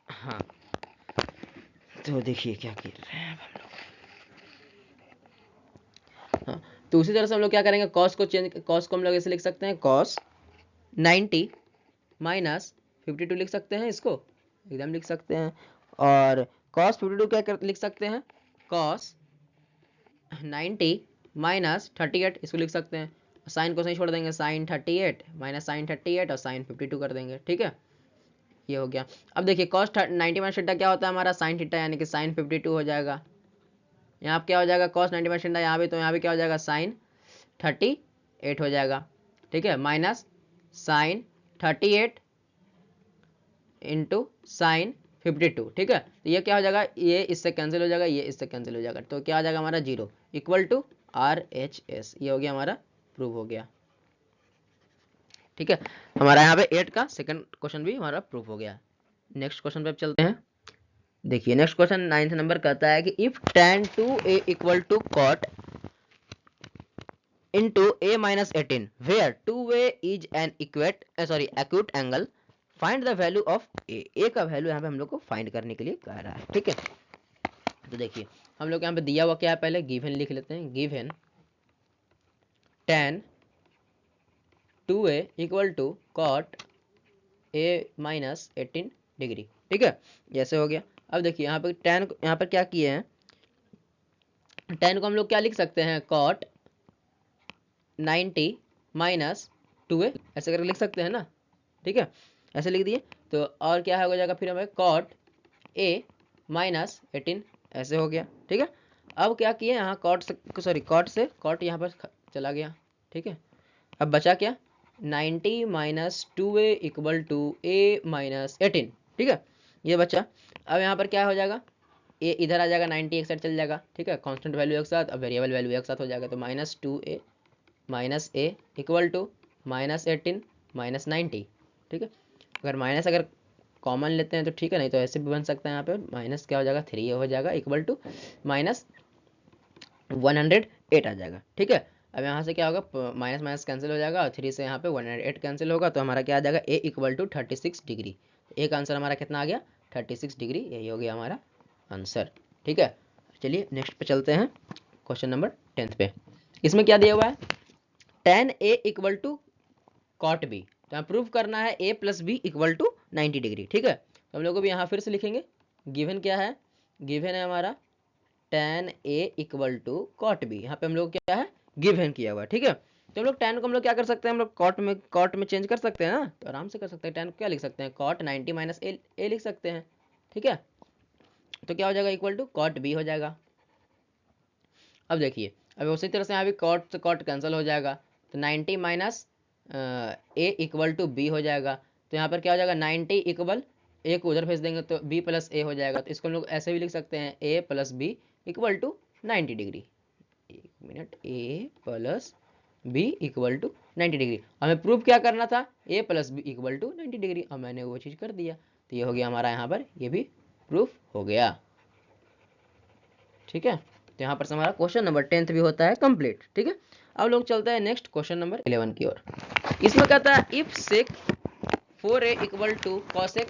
Speaker 1: हाँ, तो देखिए क्या कर रहे हैं हम लोग। हाँ, तो उसी तरह से हम लोग क्या करेंगे, कॉस को हम लोग ऐसे लिख सकते हैं, कॉस 90 माइनस 52 लिख सकते हैं, इसको एकदम लिख सकते हैं। और cos 52 क्या लिख सकते हैं, cos 90 माइनस 38 इसको लिख सकते हैं। साइन को सही छोड़ देंगे, साइन 38 माइनस साइन 38 और साइन 52 कर देंगे। ठीक है, ये हो गया। अब देखिए cos 90 माइनस थीटा क्या होता है हमारा, साइन थीटा, यानी कि साइन 52 हो जाएगा। यहाँ क्या हो जाएगा, cos 90 माइनस थीटा यहाँ भी, तो यहाँ भी क्या हो जाएगा, साइन 38 हो जाएगा। ठीक है, माइनस साइन 38 इंटू साइन 52। ठीक है, तो ये क्या हो जाएगा, ये इससे कैंसिल हो जाएगा, ये इससे कैंसिल हो जाएगा, तो क्या आ जाएगा हमारा 0 इक्वल टू RHS। ये हो गया हमारा, प्रूव हो गया। ठीक है, हमारा यहाँ पे 8 का सेकंड क्वेश्चन भी हमारा प्रूव हो गया। नेक्स्ट क्वेश्चन पे अब चलते हैं। देखिए नेक्स्ट क्वेश्चन 9th नंबर कहता है कि if tan 2a equal to cot into a minus 18 where 2a is an acute angle, find the value of A का वैल्यू यहाँ पे हम लोग को फाइंड करने के लिए कह रहा है। ठीक है, तो देखिए हम लोग यहाँ पे दिया हुआ क्या है, पहले गिवन लिख लेते हैं, given tan 2a equal to cot a minus 18 degree. ठीक है, जैसे हो गया। अब देखिए यहाँ पे tan यहाँ पर क्या किए हैं, tan को हम लोग क्या लिख सकते हैं, cot 90 माइनस 2a ऐसे करके लिख सकते हैं ना। ठीक है, ऐसे लिख दिए, तो और क्या हो जाएगा फिर हमें, cot a माइनस 18 ऐसे हो गया। ठीक है, अब क्या किए यहाँ, cot से cot यहाँ पर चला गया। ठीक है, अब बचा क्या, 90 minus 2a equal to a minus 18। ठीक है, ये बचा। अब यहाँ पर क्या हो जाएगा, a इधर आ जाएगा, 90 एक साइड चल जाएगा। ठीक है, कांस्टेंट वैल्यू एक साथ, अब वेरिएबल वैल्यू एक साथ हो जाएगा, तो minus 2a minus a equal to minus 18 minus 90। ठीक है, अगर कॉमन लेते हैं तो ठीक है, नहीं तो ऐसे भी बन सकता है। यहाँ पे माइनस क्या हो जाएगा, 3 हो जाएगा इक्वल टू माइनस 108 आ जाएगा। ठीक है, अब यहाँ से क्या होगा, माइनस माइनस कैंसिल हो जाएगा और 3 से यहाँ पे 108 कैंसिल होगा, तो हमारा क्या आ जाएगा, a इक्वल टू 36 डिग्री। एक आंसर हमारा कितना आ गया, 36 डिग्री, यही हो गया हमारा आंसर। ठीक है, चलिए नेक्स्ट पे चलते हैं, क्वेश्चन नंबर 10th पे। इसमें क्या दिया हुआ है, tan a equal to cot b, तो यहाँ प्रूव करना है a plus B equal to 90 degree. ठीक है, तो हम लोग भी यहाँ फिर से लिखेंगे, गिवन क्या है, गिवन है हमारा tan a equal to cot b। यहाँ पे हम लोग क्या है, गिवन किया हुआ है। ठीक है, तो हम लोग tan को हम लोग क्या कर सकते हैं, हम लोग cot में चेंज कर सकते हैं ना, तो आराम से कर सकते हैं। tan को क्या लिख सकते हैं, cot 90 माइनस a लिख सकते हैं। ठीक है, तो क्या हो जाएगा, इक्वल टू cot b हो जाएगा। अब देखिए, अब उसी तरह से यहाँ भी cot से cot कैंसिल हो जाएगा, तो 90 minus a equal to b हो जाएगा, तो यहाँ पर क्या हो जाएगा, 90 इक्वल a को उधर भेज देंगे तो b प्लस a हो जाएगा, तो इसको हम लोग ऐसे भी लिख सकते हैं, a plus B equal to 90 degree. एक minute, a plus B equal to 90 degree. हमें प्रूफ क्या करना था, a plus B equal to 90 degree, और मैंने वो चीज़ कर दिया, तो ये हो गया हमारा, यहाँ पर ये भी प्रूफ हो गया। ठीक है, तो यहाँ पर से हमारा क्वेश्चन नंबर 10th भी होता है कंप्लीट। ठीक है, अब लोग चलते हैं नेक्स्ट क्वेश्चन नंबर 11 की ओर। इसमें कहता है if sec 4a equal to cosec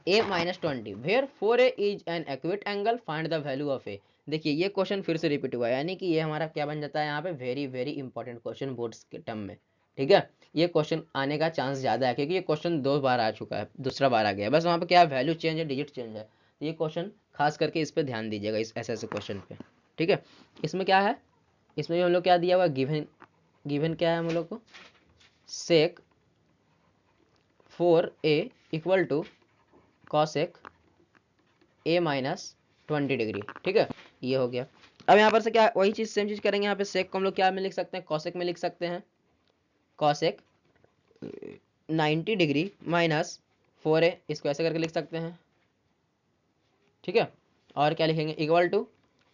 Speaker 1: a minus 20 where 4a is an acute angle, find the value of a। देखिए ये क्वेश्चन फिर से रिपीट हुआ है, यानी कि ये हमारा क्या बन जाता है यहाँ पे, very very important question boards के टर्म में। ठीक है, ये क्वेश्चन आने का चांस ज़्यादा है, क्योंकि ये क्वेश्चन 2 बार आ चुका है, दूसरा बार आ गया, बस वहाँ पे क्या वैल्यू चेंज है, डिजिट चेंज है। तो ये क्वेश्चन खास करके इस पर ध्यान दीजिएगा, इस ऐसे क्वेश्चन पे। ठीक है, इसमें क्या है, इसमें भी हम लोग क्या दिया हुआ, गिवन क्या है हम लोग को, sec 4a equal to cosec a minus 20 degree. ठीक है, ये हो गया। अब यहाँ पर से क्या वही चीज सेम चीज करेंगे, यहाँ पे सेक को हम लोग क्या में लिख सकते हैं, कॉसेक में लिख सकते हैं। कॉसेक 90 डिग्री माइनस 4a, इसको ऐसे करके लिख सकते हैं, ठीक है। और क्या लिखेंगे, equal to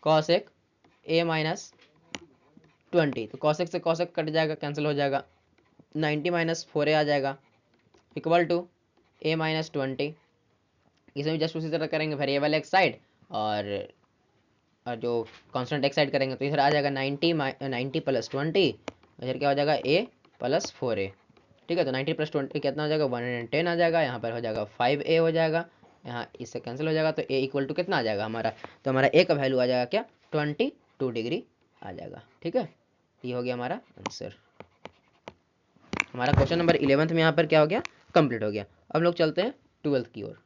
Speaker 1: cosec a minus 20, तो कॉसेक से कॉसेक कट जाएगा, कैंसिल हो जाएगा, 90 माइनस 4a आ जाएगा, इक्वल टू a माइनस 20। इसमें भी जस्ट उसी तरह करेंगे, वेरिएबल एक साइड और जो कांस्टेंट एक साइड करेंगे, तो इधर आ जाएगा 90 प्लस 20, इधर क्या हो जाएगा a प्लस 4a, ठीक है। तो 90 प्लस 20 कितना हो जाएगा, 110 आ जाएगा, यहाँ पर हो जाएगा 5a हो जाएगा, यहाँ इससे कैंसिल हो जाएगा, तो a इक्वल टू कितना आ जाएगा हमारा, तो हमारा a का वैल्यू आ जाएगा क्या, 22 डिग्री आ जाएगा, ठीक है। ये हो गया हमारा आंसर। हमारा क्वेश्चन नंबर 11 में यहाँ पर क्या हो गया, कंप्लीट हो गया। अब लोग चलते हैं 12th की ओर।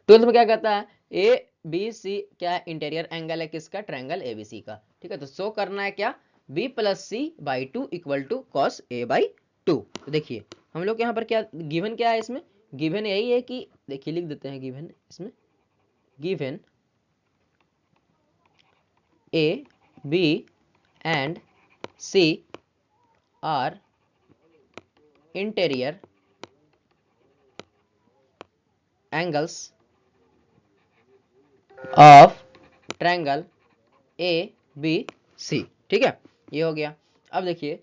Speaker 1: 12th में क्या कहता है, ए बी सी क्या इंटीरियर एंगल है किसका, ट्रायंगल एबीसी का, ठीक है। तो शो करना है क्या, B plus C by 2 equal to cos A by 2। तो देखिए हम लोग यहाँ पर क्या गिवन क्या है, इसमें गिवन यही है कि देखिए लिख देते हैं गिवन, इसमें given A B and C are interior angles of triangle A B C, ठीक है। ये हो गया। अब देखिए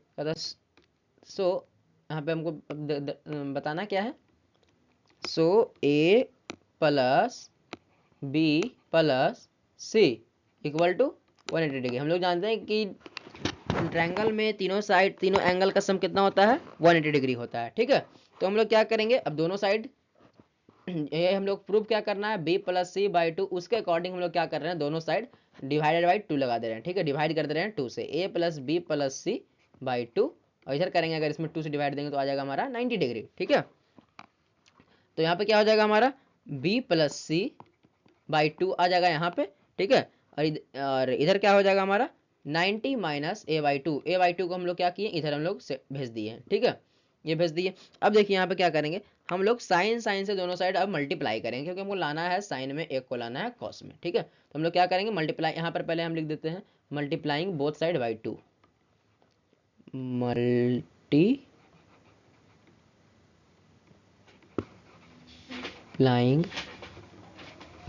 Speaker 1: सो यहाँ पे हमको बताना क्या है, so A plus B plus C equal to 180 degree. हम लोग जानते हैं कि ट्रायंगल में तीनों साइड तीनों एंगल का सम कितना होता है, 180 डिग्री होता है, ठीक है। तो हम लोग क्या करेंगे, अब दोनों साइड ये हम लोग प्रूफ क्या करना है, b प्लस सी बाई 2, उसके अकॉर्डिंग हम लोग क्या कर रहे हैं, दोनों साइड डिवाइडेड बाई 2 लगा दे रहे हैं, ठीक है। डिवाइड कर दे रहे हैं 2 से, a plus B plus C by 2, और इधर करेंगे अगर इसमें 2 से डिवाइड देंगे तो आ जाएगा हमारा 90 डिग्री, ठीक है। तो यहाँ पे क्या हो जाएगा हमारा b प्लस सी बाई 2 आ जाएगा यहाँ पे, ठीक है। और इधर क्या हो जाएगा हमारा 90 minus a by 2, a by 2 को हम लोग क्या किए, इधर हम लोग भेज दिए, ठीक है, ये भेज दिए। अब देखिए यहाँ पे क्या करेंगे, हम लोग साइन से दोनों साइड अब मल्टीप्लाई करेंगे, क्योंकि हमको लाना है साइन में, एक को लाना है कॉस में, ठीक है। तो हम लोग क्या करेंगे, मल्टीप्लाई, यहाँ पर पहले हम लिख देते हैं multiplying both side by 2, multiplying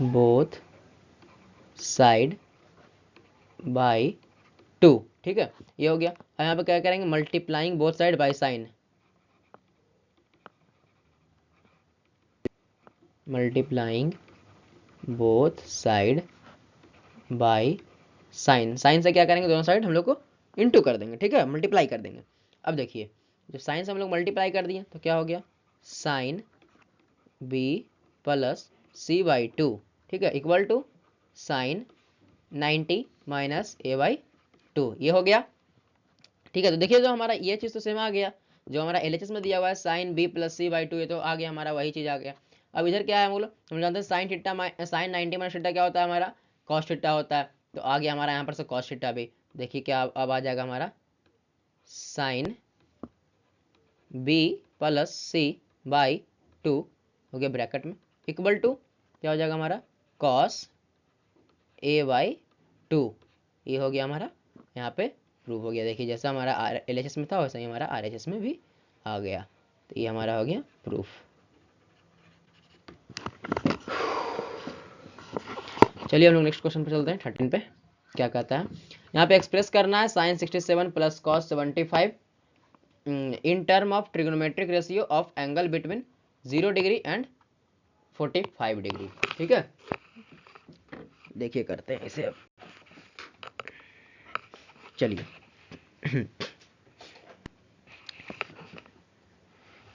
Speaker 1: both side by 2, ठीक है, ये हो गया। और यहाँ पे क्या करेंगे, multiplying both side by sine, multiplying both side by sine, sine से क्या करेंगे, दोनों साइड हम लोग को इंटू कर देंगे, ठीक है, मल्टीप्लाई कर देंगे। अब देखिए जब साइन से हम लोग मल्टीप्लाई कर दिए तो क्या हो गया, sine B plus C by 2, ठीक है, equal to sine 90 minus A by 2, ये हो गया, ठीक है। तो देखिए जो हमारा ये चीज़ तो सेम आ गया, जो हमारा एलएचएस में दिया हुआ है sine B plus C by 2, ये तो आ गया हमारा, वही चीज़ आ गया। अब इधर क्या है, हम जानते हैं sine theta sine 90 minus theta क्या होता है हमारा, कॉस थीटा होता है, तो आ गया हमारा यहाँ पर से कॉस थीटा भी। देखिए क्या अब आ जाएगा हमारा sine B plus C by 2 हो गया ब्रैकेट में, इक्वल टू क्या हो जाएगा हमारा कॉस ए बाई 2, ये हो गया हमारा यहाँ पे प्रूफ हो गया। देखिए जैसा हमारा एलएचएस में था वैसा ही हमारा आरएचएस में भी आ गया, तो ये हमारा हो गया प्रूफ। चलिए हम लोग नेक्स्ट क्वेश्चन पे चलते हैं, 13 पे क्या कहता है, यहाँ पे एक्सप्रेस करना है sine 67 plus cos 75 in term of trigonometric ratio of angle between 0 degree and 45 degree, ठीक है। देखिए करते हैं इसे अब, चलिए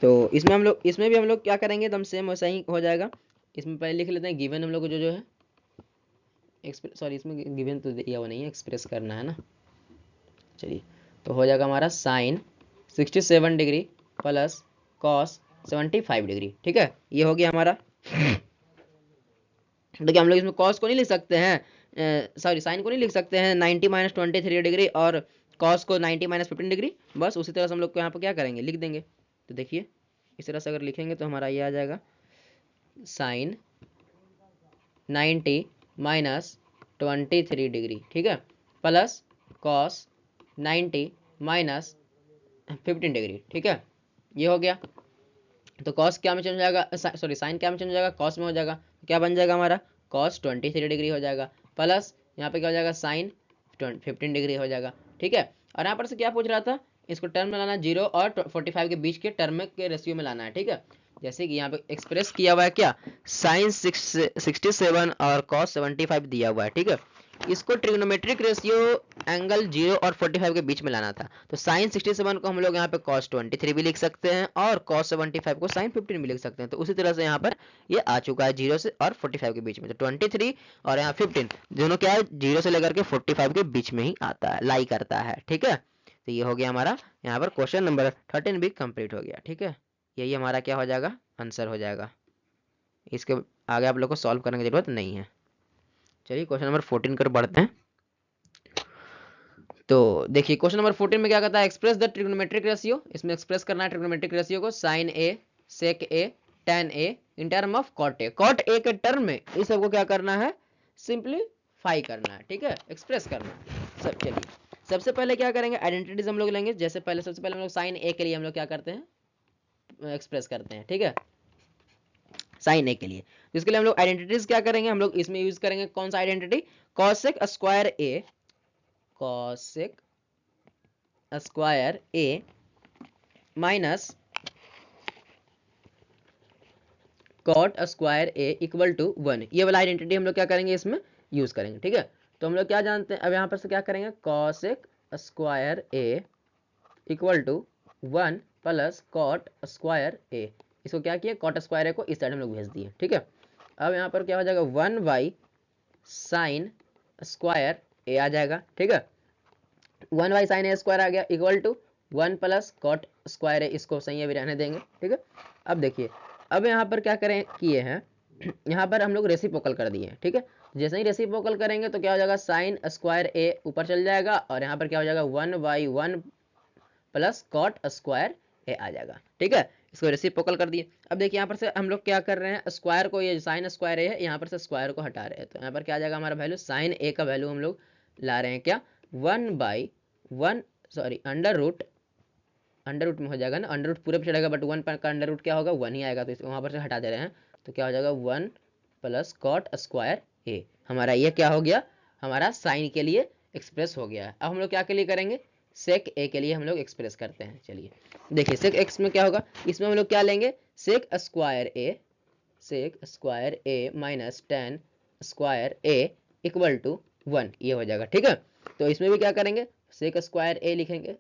Speaker 1: तो इसमें भी हम लोग क्या करेंगे, एकदम सेम वैसा ही हो जाएगा। इसमें पहले लिख लेते हैं गिवन हम लोग को जो है सॉरी इसमें गिवन तो दिया हुआ नहीं है, एक्सप्रेस करना है ना। चलिए तो हो जाएगा हमारा sine 67 degree plus cos 75 degree, ठीक है, ये हो गया हमारा। देखिए हम लोग इसमें कॉस को नहीं लिख सकते हैं, सॉरी साइन को नहीं लिख सकते हैं 90 माइनस 23 डिग्री और कॉस को 90 माइनस 15 डिग्री, बस उसी तरह से हम लोग को यहाँ पर क्या करेंगे, लिख देंगे। तो देखिए इस तरह से अगर लिखेंगे तो हमारा ये आ जाएगा साइन 90 माइनस 23 डिग्री, ठीक है, प्लस कॉस 90 माइनस 15 डिग्री, ठीक है, ये हो गया। तो कॉस क्या में चेंज हो जाएगा, सॉरी साइन क्या में चेंज हो जाएगा, कॉस में हो जाएगा। क्या बन जाएगा हमारा, कॉस 23 डिग्री हो जाएगा, प्लस यहाँ पे क्या हो जाएगा, साइन 15 डिग्री हो जाएगा, ठीक है। और यहाँ पर से क्या पूछ रहा था, इसको टर्म में लाना 0 और 45 के बीच के टर्म के रेशियो में लाना है, ठीक है। जैसे कि यहाँ पे एक्सप्रेस किया हुआ है क्या, साइन 67 और कॉस 75 दिया हुआ है, ठीक है। इसको ट्रिग्नोमेट्रिक रेशियो एंगल 0 और 45 के बीच में लाना था। तो साइन 67 को हम लोग यहाँ पे कॉस 23 भी लिख सकते हैं और कॉस 75 को साइन 15 भी लिख सकते हैं। तो उसी तरह से यहाँ पर ये आ चुका है 0 से और 45 के बीच में। तो 23 और यहाँ 15 दोनों क्या है, 0 से लेकर के 45 के बीच में ही आता है, लाई करता है, ठीक है। तो ये हो गया हमारा यहाँ पर क्वेश्चन नंबर 13 भी कंप्लीट हो गया, ठीक है। यही हमारा क्या हो जाएगा, आंसर हो जाएगा। इसके आगे आप लोग को सॉल्व करने की जरूरत नहीं है। चलिए क्वेश्चन नंबर 14 कर बढ़ते हैं। तो देखिए क्वेश्चन नंबर 14 में क्या कहता है, एक्सप्रेस द ट्रिग्नोमेट्रिक रेशियो। इसमें एक्सप्रेस करना है ट्रिग्नोमेट्रिक रेशियो को sine A, sec A, tan A in term of cot A. Cot A के टर्म में इस सबको क्या करना है, सिंपलीफाई करना है, ठीक है, एक्सप्रेस करना है। सब चलिए सबसे पहले क्या करेंगे, आइडेंटिटीज हम लोग लेंगे। जैसे पहले सबसे पहले हम लोग साइन ए के लिए हम लोग क्या करते हैं, एक्सप्रेस करते हैं, ठीक है, साइन ए के लिए। इसके लिए हम लोग आइडेंटिटीज क्या करेंगे, हम लोग इसमें यूज करेंगे कौन सा identity, cosec square A, cosec square A minus cot square A equal to 1। ये वाला आइडेंटिटी हम लोग क्या करेंगे, इसमें यूज करेंगे, ठीक है। तो हम लोग क्या जानते हैं, अब यहाँ पर से क्या करेंगे, cosec square A equal to 1 plus cot square A. इसको क्या किया, कॉट स्क्वायर ए को इस साइड हम लोग भेज दिए, ठीक है। अब यहाँ पर क्या हो जाएगा, 1 बाई साइन स्क्वायर ए आ जाएगा, ठीक है। 1 बाई साइन ए स्क्वायर आ गया equal to 1 plus cot square है, इसको सही अभी रहने देंगे, ठीक है। अब देखिए अब यहाँ पर क्या करें किए हैं, यहाँ पर हम लोग रेसिप्रोकल कर दिए, ठीक है। जैसे ही रेसिप्रोकल करेंगे तो क्या हो जाएगा, साइन स्क्वायर ए ऊपर चल जाएगा और यहाँ पर क्या हो जाएगा, 1 by 1 plus cot square A आ जाएगा, ठीक है। इसको रेसिप्रोकल कर दिए। अब देखिए यहाँ पर से हम लोग क्या कर रहे हैं, स्क्वायर को, ये साइन स्क्वायर ए है, यहाँ पर से स्क्वायर को हटा रहे हैं। तो यहाँ पर क्या आ जाएगा हमारा वैल्यू, साइन ए का वैल्यू हम लोग ला रहे हैं क्या, 1 बाई 1 सॉरी अंडर रूट में हो जाएगा ना, अंडर रूट पूरे पे चढ़ेगा बट 1 का अंडर रूट क्या होगा, 1 ही आएगा। तो इसको वहाँ पर से हटा दे रहे हैं। तो क्या हो जाएगा, 1 प्लस कॉट स्क्वायर ए। हमारा ये क्या हो गया, हमारा साइन के लिए एक्सप्रेस हो गया है। अब हम लोग क्या के लिए करेंगे, सेक ए के लिए हम लोग एक्सप्रेस करते हैं। चलिए देखिए सेक एक्स में क्या होगा, इसमें हम लोग क्या लेंगे, sec square A minus tan square A equal to 1, ये हो जाएगा, ठीक है। तो इसमें भी क्या करेंगे, सेक स्क्वायर ए लिखेंगे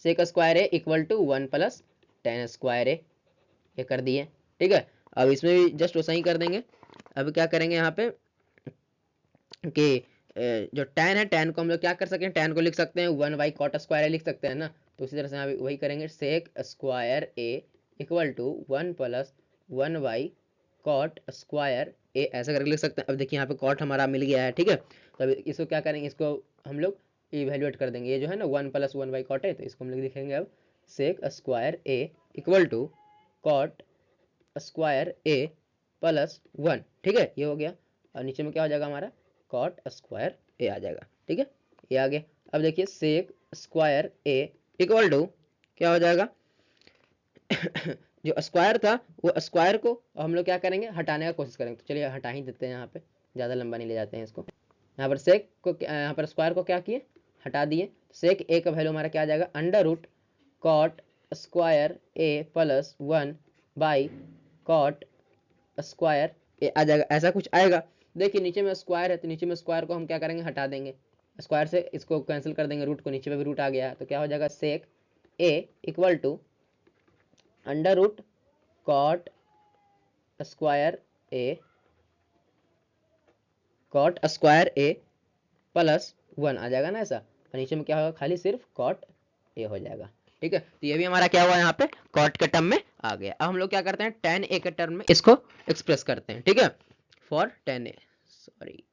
Speaker 1: sec square A equal to 1 plus tan square A, ये कर दिए, ठीक है। अब इसमें भी जस्ट वैसा ही कर देंगे। अब क्या करेंगे यहाँ पे कि जो tan है, tan को हम लोग क्या कर सकते हैं, tan को लिख सकते हैं 1 बाई कॉट स्क्वायर ए लिख सकते हैं ना। तो उसी तरह से यहाँ पे वही करेंगे, sec square A equal to 1 plus 1 by cot square A, ऐसा करके लिख सकते हैं। अब देखिए यहाँ पे कॉट हमारा मिल गया है, ठीक है। तो अब इसको क्या करेंगे, इसको हम लोग इवेल्युएट कर देंगे। ये जो है ना 1 प्लस 1 बाई कॉट है, तो इसको हम लोग लिखेंगे अब sec square A equal to cot square A plus 1, ठीक है, ये हो गया। और नीचे में क्या हो जाएगा हमारा, कॉट स्क्वायर ए आ जाएगा, ठीक है, ये आ गया। अब देखिए sec square A equal to क्या हो जाएगा जो स्क्वायर था वो स्क्वायर को हम लोग क्या करेंगे, हटाने का कोशिश करेंगे। तो चलिए हटा ही देते हैं, यहाँ पे ज़्यादा लंबा नहीं ले जाते हैं इसको। यहाँ पर सेक को, यहाँ पर स्क्वायर को क्या किए, हटा दिए। सेक ए का वैल्यू हमारा क्या आ जाएगा, under root cot square A plus 1 by cot square A आ जाएगा, ऐसा कुछ आएगा। देखिए नीचे में स्क्वायर है, तो नीचे में स्क्वायर को हम क्या करेंगे, हटा देंगे। स्क्वायर से इसको कैंसिल कर देंगे, रूट को, नीचे में भी रूट आ गया है। तो क्या हो जाएगा, sec A equal to under root cot square A plus 1 आ जाएगा ना ऐसा। और नीचे में क्या होगा, खाली सिर्फ कॉट ए हो जाएगा, ठीक है। तो ये भी हमारा क्या हुआ, यहाँ पे कॉट के टर्म में आ गया। अब हम लोग क्या करते हैं, tan ए के टर्म में इसको एक्सप्रेस करते हैं, ठीक है, फॉर tan ए, सॉरी।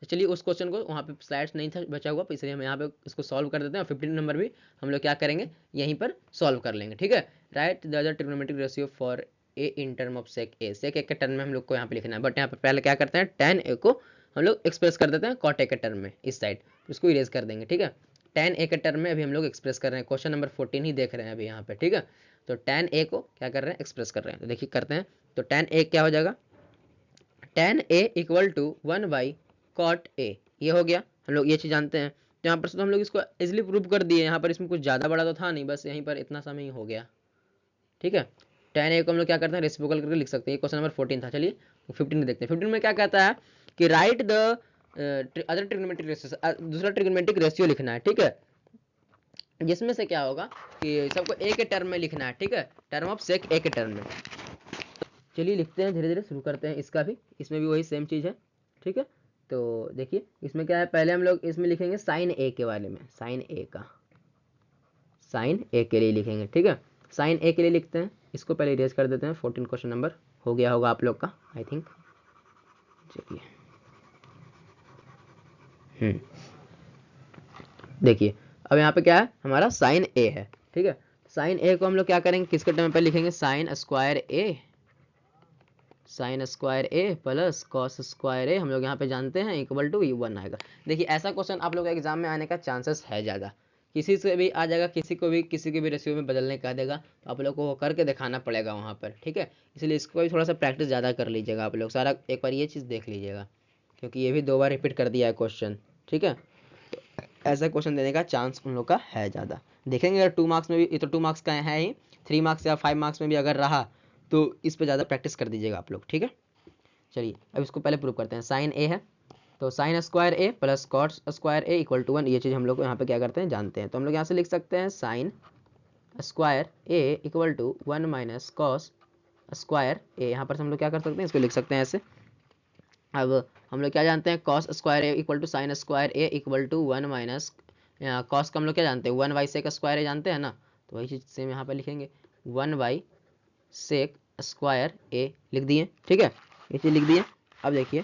Speaker 1: चलिए उस क्वेश्चन को वहाँ पे स्लाइड्स नहीं था बचा हुआ, इसलिए हम यहाँ पे इसको सॉल्व कर देते हैं। और 15 नंबर भी हम लोग क्या करेंगे, यहीं पर सॉल्व कर लेंगे, ठीक है। Right the trigonometric ratio for A in term of sec A. Sec A के टर्म में हम लोग को यहाँ पे लिखना है, बट यहाँ पे पहले क्या करते हैं, tan ए को हम लोग एक्सप्रेस कर देते हैं cot ए के टर्म में इस साइड, उसको इरेज कर देंगे, ठीक है। tan ए के टर्म में अभी हम लोग एक्सप्रेस कर रहे हैं, क्वेश्चन नंबर 14 ही देख रहे हैं अभी यहाँ पे, ठीक है। तो tan ए को क्या कर रहे हैं, एक्सप्रेस कर रहे हैं। तो देखिए करते हैं, तो tan ए क्या हो जाएगा, tan A equal to 1 cot A, ये हो गया, हम लोग ये चीज़ जानते हैं। तो यहाँ पर तो हम लोग इसको इजिली प्रूव कर दिए, यहाँ पर इसमें कुछ ज़्यादा बड़ा तो था नहीं, बस यहीं पर इतना समय ही हो गया, ठीक है। tan ए को हम लोग क्या करते हैं, रेसिप्रोकल करके लिख सकते हैं। ये क्वेश्चन नंबर 14 था। चलिए 15 देखते हैं। 15 में क्या कहता है कि right the other trigonometric ratio, दूसरा ट्रिग्नोमेट्रिक रेशियो लिखना है, ठीक है, जिसमें से क्या होगा कि सबको ए के टर्म में लिखना है, ठीक है, टर्म ऑफ सेक ए के टर्म में। चलिए लिखते हैं, धीरे धीरे शुरू करते हैं इसका भी, इसमें भी वही सेम चीज़ है, ठीक है। तो देखिए इसमें क्या है, पहले हम लोग इसमें लिखेंगे साइन ए के बारे में, साइन ए का, साइन ए के लिए लिखेंगे, ठीक है। साइन ए के लिए लिखते हैं, इसको पहले इरेज कर देते हैं। 14 क्वेश्चन नंबर हो गया होगा आप लोग का, आई थिंक। चलिए देखिए अब यहाँ पे क्या है, हमारा साइन ए है, ठीक है। साइन ए को हम लोग क्या करेंगे, किसके टर्म पे लिखेंगे, sign square A, sign square A plus cos square ए, हम लोग यहाँ पे जानते हैं इक्वल टू 1 आएगा। देखिए ऐसा क्वेश्चन आप लोग के एग्जाम में आने का चांसेस है ज़्यादा, किसी से भी आ जाएगा, किसी के भी रेशियो में बदलने का देगा, तो आप लोग को वो करके दिखाना पड़ेगा वहाँ पर, ठीक है। इसलिए इसको भी थोड़ा सा प्रैक्टिस ज़्यादा कर लीजिएगा आप लोग, सारा एक बार ये चीज़ देख लीजिएगा, क्योंकि ये भी 2 बार रिपीट कर दिया है क्वेश्चन, ठीक है। तो ऐसा क्वेश्चन देने का चांस उन लोग का है ज़्यादा। देखेंगे अगर 2 मार्क्स में भी, ये तो 2 मार्क्स का है ही, 3 मार्क्स या 5 मार्क्स में भी अगर रहा तो इस पर ज़्यादा प्रैक्टिस कर दीजिएगा आप लोग, ठीक है। चलिए अब इसको पहले प्रूव करते हैं। साइन ए है, तो sine square A plus cot square A equal to 1, ये चीज़ हम लोग यहाँ पे क्या करते हैं, जानते हैं। तो हम लोग यहाँ से लिख सकते हैं sine square A equal to 1 minus cos square A, यहाँ पर हम लोग क्या कर सकते हैं, इसको लिख सकते हैं ऐसे। अब हम लोग क्या जानते हैं, cos square A equal to sine square A equal to 1 minus cos का हम लोग क्या जानते हैं, 1 बाई सेक स्क्वायर ए जानते हैं ना, तो वही चीज़ सेम यहाँ पर लिखेंगे, 1 बाई सेक स्क्वायर ए लिख दिए, ठीक है, ये चीज़ लिख दिए। अब देखिए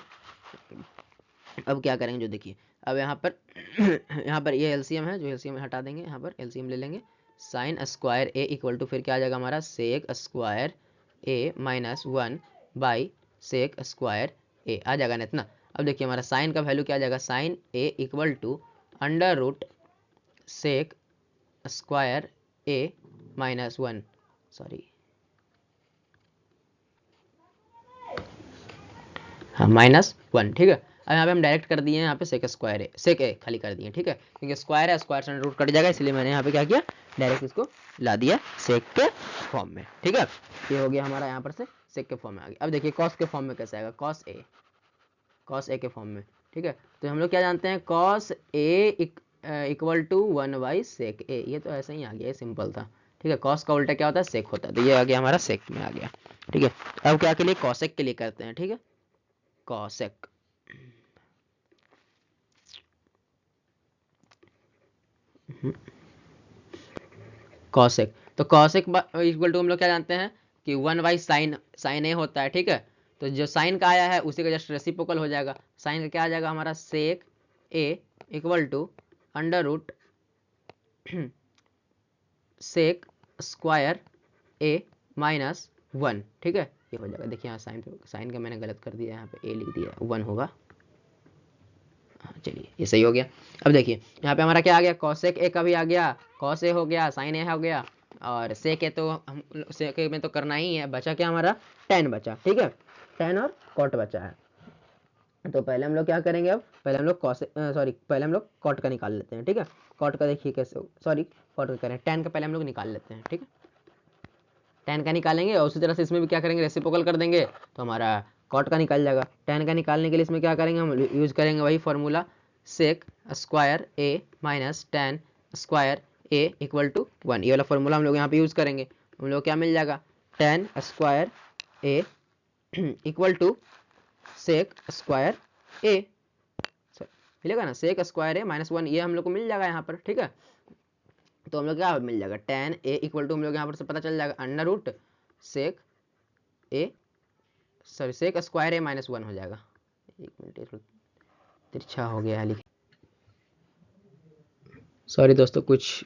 Speaker 1: अब क्या करेंगे, जो देखिए अब यहाँ पर यहाँ पर ये एलसीएम है, जो एलसीएम हटा देंगे, यहाँ पर एलसीएम ले लेंगे। Sine square A equal to फिर क्या आ जाएगा हमारा, sec square A minus 1 by sec square A आ जाएगा ना इतना। अब देखिए हमारा साइन का वैल्यू क्या आ जाएगा, sine A equal to under root sec square A minus 1, sorry हाँ -1, ठीक है। अब यहाँ पे हम डायरेक्ट कर दिए हैं, यहाँ पे सेक स्क्वायर है, सेक ए खाली कर दिए, ठीक है, क्योंकि स्क्वायर है, स्क्वायर से रूट कट जाएगा, इसलिए मैंने यहाँ पे क्या किया, डायरेक्ट इसको ला दिया सेक के फॉर्म में, ठीक है। ये हो गया हमारा, यहाँ पर से सेक के फॉर्म में आ गया। अब देखिए कॉस के फॉर्म में कैसे आएगा, कॉस ए के फॉर्म में, ठीक है। तो हम लोग क्या जानते हैं, cos A equal to 1 by sec A, ये तो ऐसे ही आ गया, सिंपल था, ठीक है। कॉस का उल्टा क्या होता है, सेक होता है, तो ये आ गया हमारा सेक में आ गया, ठीक है। अब क्या के लिए, कॉसेक के लिए करते हैं, ठीक है, कॉसेक। कॉसेक, तो कॉसेक इक्वल टू हम लोग क्या जानते हैं कि 1 बाई साइन, साइन ए होता है, ठीक है। तो जो साइन का आया है उसी का जस्ट रेसिप्रोकल हो जाएगा, साइन का क्या आ जाएगा हमारा, sec A equal to under root sec square A minus 1, ठीक है, ये हो जाएगा। देखिए यहाँ साइन का मैंने गलत कर दिया, यहाँ पे ए लिख दिया, 1 होगा, चलिए ये सही हो गया। अब देखिए यहाँ पे हमारा क्या आ गया, कॉसेक ए का भी आ गया, कॉस ए हो गया, साइन ए हो गया, और सेक ए तो हम सेक ए में तो करना ही है, बचा क्या हमारा, टेन बचा, ठीक है, टेन और कॉट बचा है। तो पहले हम लोग क्या करेंगे, अब पहले हम लोग पहले हम लोग कॉट का निकाल लेते हैं, ठीक है। कॉट का देखिए कैसे, सॉरी कॉट का करें, टेन का पहले हम लोग निकाल लेते हैं, ठीक है, टेन का निकालेंगे, और उसी तरह से इसमें भी क्या करेंगे, रेसिप्रोकल कर देंगे, तो हमारा कॉट का निकल जाएगा। टेन का निकालने के लिए इसमें क्या करेंगे, हम यूज करेंगे वही formula, sec square A minus tan square A equal to 1, ये वाला फॉर्मूला हम लोग यहाँ पे यूज़ करेंगे। हम लोग क्या मिल जाएगा, tan square A equal to sec square A, मिलेगा ना, सेक स्क्वायर ए -1, ये हम लोग को मिल जाएगा यहाँ पर, ठीक है। तो हम लोग क्या मिल जाएगा, टेन ए इक्वल टू हम लोग यहाँ पर से पता चल जाएगा अंडर रूट सेक ए, सॉरी सेक स्क्वायर ए -1 हो जाएगा। एक मिनट, तिरछा हो गया है लिख, सॉरी दोस्तों, कुछ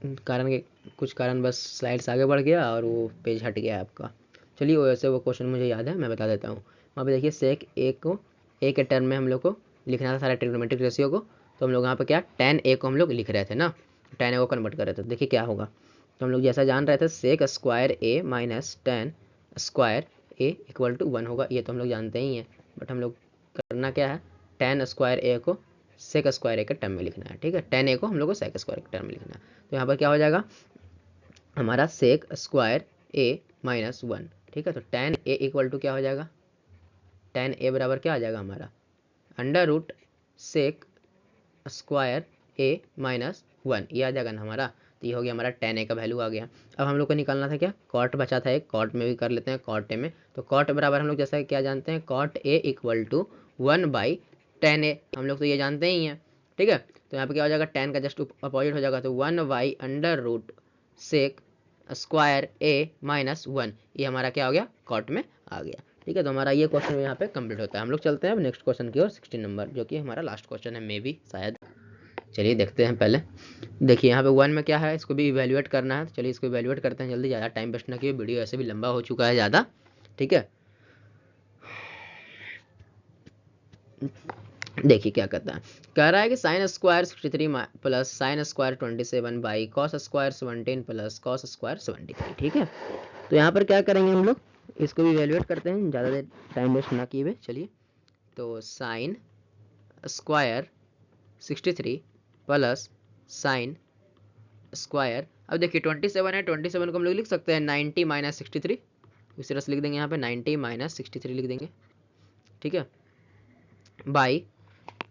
Speaker 1: कारण के कुछ कारण बस स्लाइड्स आगे बढ़ गया और वो पेज हट गया आपका। चलिए वैसे वो क्वेश्चन मुझे याद है, मैं बता देता हूँ। वहाँ पे देखिए सेक ए को ए के टर्म में हम लोग को लिखना था सारा ट्रिग्नोमेट्रिक रेशियो को, तो हम लोग यहाँ पे क्या tan ए को हम लोग लिख रहे थे ना, tan ए को कन्वर्ट कर रहे थे। देखिए क्या होगा, तो हम लोग जैसा जान रहे थे sec square A minus tan square A equal to 1 होगा, ये तो हम लोग जानते ही हैं। बट हम लोग करना क्या है, tan स्क्वायर ए को सेक स्क्वायर ए के टर्म में लिखना है, ठीक है। tan ए को हम लोग को सेक स्क्वायर के टर्म में लिखना है। तो यहाँ पर क्या हो जाएगा हमारा सेक स्क्वायर ए माइनस 1, ठीक है। तो tan ए इक्वल टू क्या हो जाएगा, tan ए बराबर क्या आ जाएगा हमारा under root sec square A minus 1, ये आ जाएगा ना हमारा। तो ये हो गया हमारा tan ए का वैल्यू आ गया। अब हम लोग को निकालना था क्या, कॉट बचा था एक, कॉट में भी कर लेते हैं कॉट ए में। तो कॉट बराबर हम लोग जैसा क्या जानते हैं, cot A equal to 1/tan A, हम लोग तो ये जानते ही हैं, ठीक है। तो यहाँ पे क्या हो जाएगा, tan का जस्ट अपोजिट हो जाएगा, तो 1 under root sec square A minus 1, ये हमारा क्या हो गया, कॉट में आ गया, ठीक है। तो हमारा ये क्वेश्चन यहाँ पे कंप्लीट होता है। हम लोग चलते हैं अब नेक्स्ट क्वेश्चन की ओर, 16 नंबर, जो कि हमारा लास्ट क्वेश्चन है मे बी शायद। चलिए देखते हैं पहले। देखिए यहाँ पे 1 में क्या है, इसको भी इवेल्युएट करना है। तो चलिए इसको इवेल्युएट करते हैं जल्दी, ज़्यादा टाइम वेस्ट ना किए, वीडियो ऐसे भी लंबा हो चुका है ज़्यादा, ठीक है। देखिए क्या कहता है, कह रहा है कि sine square 63 plus sine square 27 by cos square 17 plus cos square 73, ठीक है। तो यहाँ पर क्या करेंगे हम लोग, इसको भी इवेल्युएट करते हैं ज़्यादा देर टाइम वेस्ट ना किए हुए। चलिए तो sine square 63 plus sine square, अब देखिए 27 है, 27 को हम लोग लिख सकते हैं 90 माइनस 63, इस तरह से लिख देंगे यहाँ पे 90 माइनस 63 लिख देंगे, ठीक है। बाई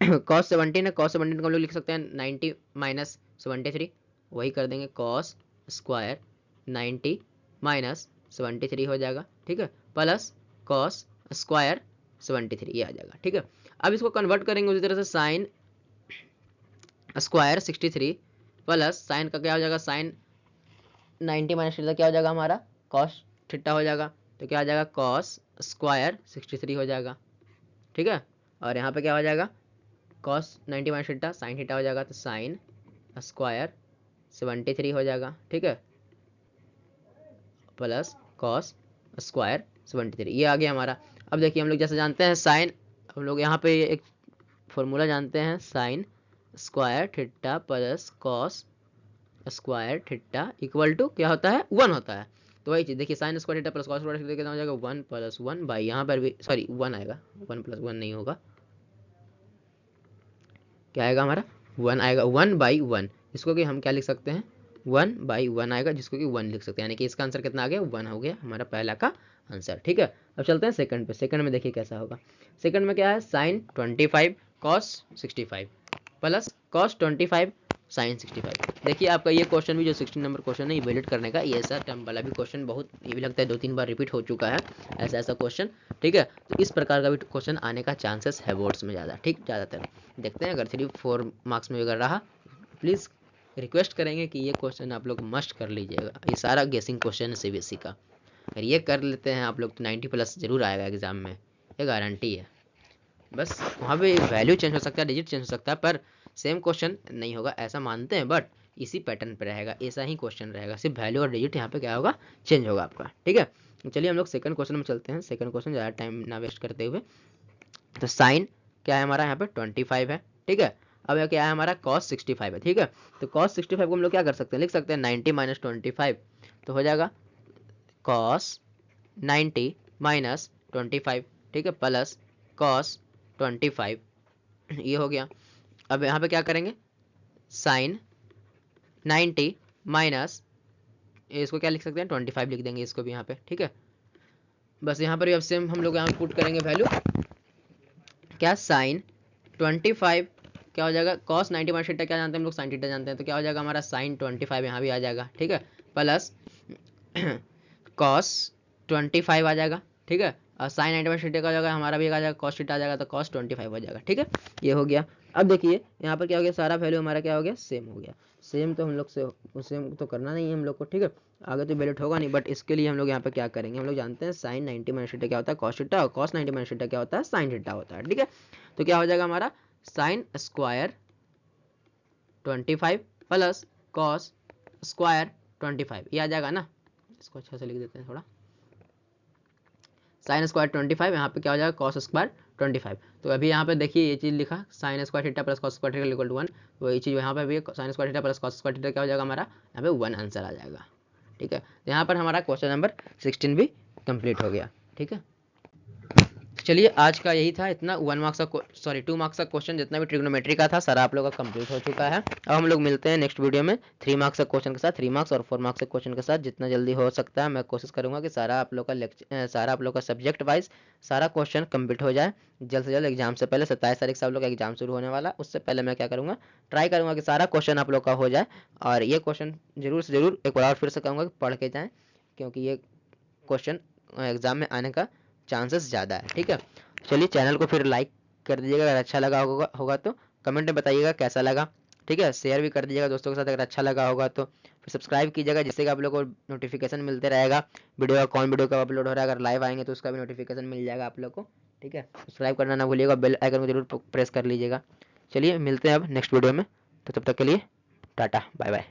Speaker 1: कॉस 17 है, कॉस 17 को हम लोग लिख सकते हैं 90 माइनस 73, वही कर देंगे कॉस स्क्वायर 90 माइनस 73 हो जाएगा, ठीक है, प्लस कॉस स्क्वायर 73, ये आ जाएगा, ठीक है। अब इसको कन्वर्ट करेंगे उसी तरह से, साइन स्क्वायर 63 प्लस साइन का क्या हो जाएगा, साइन 90 माइनस थीटा क्या हो जाएगा हमारा, कॉस थीटा हो जाएगा। तो क्या आ जाएगा, कॉस स्क्वायर 63 हो जाएगा, ठीक है। और यहाँ पे क्या हो जाएगा, cos 90 minus theta sine theta हो जाएगा, तो साइन स्क्वायर 73 हो जाएगा, ठीक है, प्लस कॉस स्क्वायर 73, ये आ गया हमारा। अब देखिए हम लोग जैसे जानते हैं साइन, हम लोग यहाँ पे एक फॉर्मूला जानते हैं, sine square theta plus cos square theta equal to क्या होता है, 1 होता है। तो वही चीज़ देखिए, sign square theta plus cos square theta कितना हो जाएगा, 1 प्लस 1 बाई, यहाँ पर भी सॉरी 1 आएगा, 1 प्लस 1 नहीं होगा, क्या आएगा हमारा 1 आएगा, 1/1, इसको कि हम क्या लिख सकते हैं 1/1 आएगा, जिसको कि 1 लिख सकते हैं, यानी कि इसका आंसर कितना आ गया, 1 हो गया हमारा पहला का आंसर, ठीक है। अब चलते हैं सेकंड पे। सेकंड में देखिए कैसा होगा, सेकंड में क्या है, sine 25 cos 65 plus cos 25 sine 65। देखिए आपका ये क्वेश्चन भी जो 16 नंबर क्वेश्चन है, इवेल्यूएट करने का, ये ऐसा टर्म वाला भी क्वेश्चन बहुत, ये भी लगता है 2-3 बार रिपीट हो चुका है ऐसा ऐसा क्वेश्चन, ठीक है। तो इस प्रकार का भी क्वेश्चन आने का चांसेस है बोर्ड्स में ज़्यादा, ठीक, ज़्यादातर देखते हैं। अगर 3-4 मार्क्स में अगर रहा, प्लीज़ रिक्वेस्ट करेंगे कि ये क्वेश्चन आप लोग मस्ट कर लीजिएगा। ये सारा गेसिंग क्वेश्चन है सीबीएसई का, अगर ये कर लेते हैं आप लोग तो 90 प्लस जरूर आएगा एग्जाम में, ये गारंटी है। बस वहाँ पे वैल्यू चेंज हो सकता है, डिजिट चेंज हो सकता है, पर सेम क्वेश्चन नहीं होगा ऐसा मानते हैं, बट इसी पैटर्न पे रहेगा, ऐसा ही क्वेश्चन रहेगा, सिर्फ वैल्यू और डिजिट यहाँ पे क्या होगा, चेंज होगा आपका, ठीक है। चलिए हम लोग सेकंड क्वेश्चन में चलते हैं। सेकंड क्वेश्चन ज़्यादा टाइम ना वेस्ट करते हुए, तो साइन क्या है हमारा यहाँ पे 25 है, ठीक है। अब क्या है हमारा कॉस 65 है, ठीक है। तो कॉस 65 को हम लोग क्या कर सकते हैं, लिख सकते हैं 90 माइनस 25, तो हो जाएगा कॉस 90 माइनस 25, ठीक है, प्लस कॉस 25, ये हो गया। अब यहाँ पे क्या करेंगे, साइन 90 माइनस, इसको क्या लिख सकते हैं 25 लिख देंगे इसको भी यहाँ पे, ठीक है। बस यहाँ पर भी अब सेम हम लोग यहाँ पुट करेंगे वैल्यू, क्या साइन 25 क्या हो जाएगा, कॉस 90 माइनस थीटा क्या जानते हैं हम लोग, साइन थीटा जानते हैं, तो क्या हो जाएगा हमारा साइन 25 यहाँ भी आ जाएगा, ठीक है, प्लस कॉस 25 आ जाएगा, ठीक है। और साइन 90 माइनस थीटा का हो जाएगा हमारा भी आ जाएगा, कॉस थीटा आ जाएगा, तो कॉस 25 हो जाएगा, ठीक है, ये हो गया। अब देखिए यहाँ पर क्या हो गया, सारा वैल्यू हमारा क्या हो गया, सेम हो गया। सेम तो हम लोग से सेम तो करना नहीं है हम लोग को, ठीक है, आगे तो वैल्यूट होगा नहीं, बट इसके लिए हम लोग यहाँ पे क्या करेंगे, हम लोग जानते हैं साइन 90 माइनस थीटा क्या होता है, कॉस थीटा, और कॉस 90 माइनस थीटा क्या होता है, साइन थीटा होता है, ठीक है। तो क्या हो जाएगा हमारा sine square 25 plus cos square 25, ये आ जाएगा ना, इसको अच्छा से लिख देते हैं थोड़ा, साइन स्क्वायर 25, यहाँ पे क्या हो जाएगा कॉस स्क्वायर 25। तो अभी यहाँ पे देखिए ये चीज़ लिखा sine square theta plus cos square theta equal to 1, तो ये चीज़ यहाँ पे भी sine square theta plus cos square theta क्या हो जाएगा हमारा यहाँ पे 1 आंसर आ जाएगा। ठीक है, तो यहाँ पर हमारा क्वेश्चन नंबर 16 भी कंप्लीट हो गया। ठीक है, चलिए आज का यही था, इतना 1 मार्क्स का सॉरी 2 मार्क्स का क्वेश्चन जितना भी ट्रिग्नोमेट्री का था सारा आप लोगों का कंप्लीट हो चुका है। अब हम लोग मिलते हैं नेक्स्ट वीडियो में 3 मार्क्स का क्वेश्चन के साथ, 3 मार्क्स और 4 मार्क्स के क्वेश्चन के साथ। जितना जल्दी हो सकता है मैं कोशिश करूंगा कि सारा आप लोग का सारा आप लोग का सब्जेक्ट वाइज सारा क्वेश्चन कंप्लीट हो जाए जल्द से जल्द। एग्जाम से पहले 27 तारीख से आप लोग का एग्जाम शुरू होने वाला, उससे पहले मैं क्या करूँगा, ट्राई करूँगा कि सारा क्वेश्चन आप लोग का हो जाए। और ये क्वेश्चन जरूर से जरूर एक बार और फिर से कहूँगा कि पढ़ के जाएँ, क्योंकि ये क्वेश्चन एग्जाम में आने का चांसेस ज़्यादा है। ठीक है, चलिए चैनल को फिर लाइक कर दीजिएगा, अगर अच्छा लगा होगा तो कमेंट में बताइएगा कैसा लगा। ठीक है, शेयर भी कर दीजिएगा दोस्तों के साथ अगर अच्छा लगा होगा तो। फिर सब्सक्राइब कीजिएगा जिससे कि आप लोगों को नोटिफिकेशन मिलते रहेगा वीडियो का, कौन वीडियो कब अपलोड हो रहा है। अगर लाइव आएंगे तो उसका भी नोटिफिकेशन मिल जाएगा आप लोग को। ठीक है, सब्सक्राइब करना ना भूलिएगा, बेल आइकन को जरूर प्रेस कर लीजिएगा। चलिए मिलते हैं अब नेक्स्ट वीडियो में, तो तब तक के लिए टाटा बाय बाय।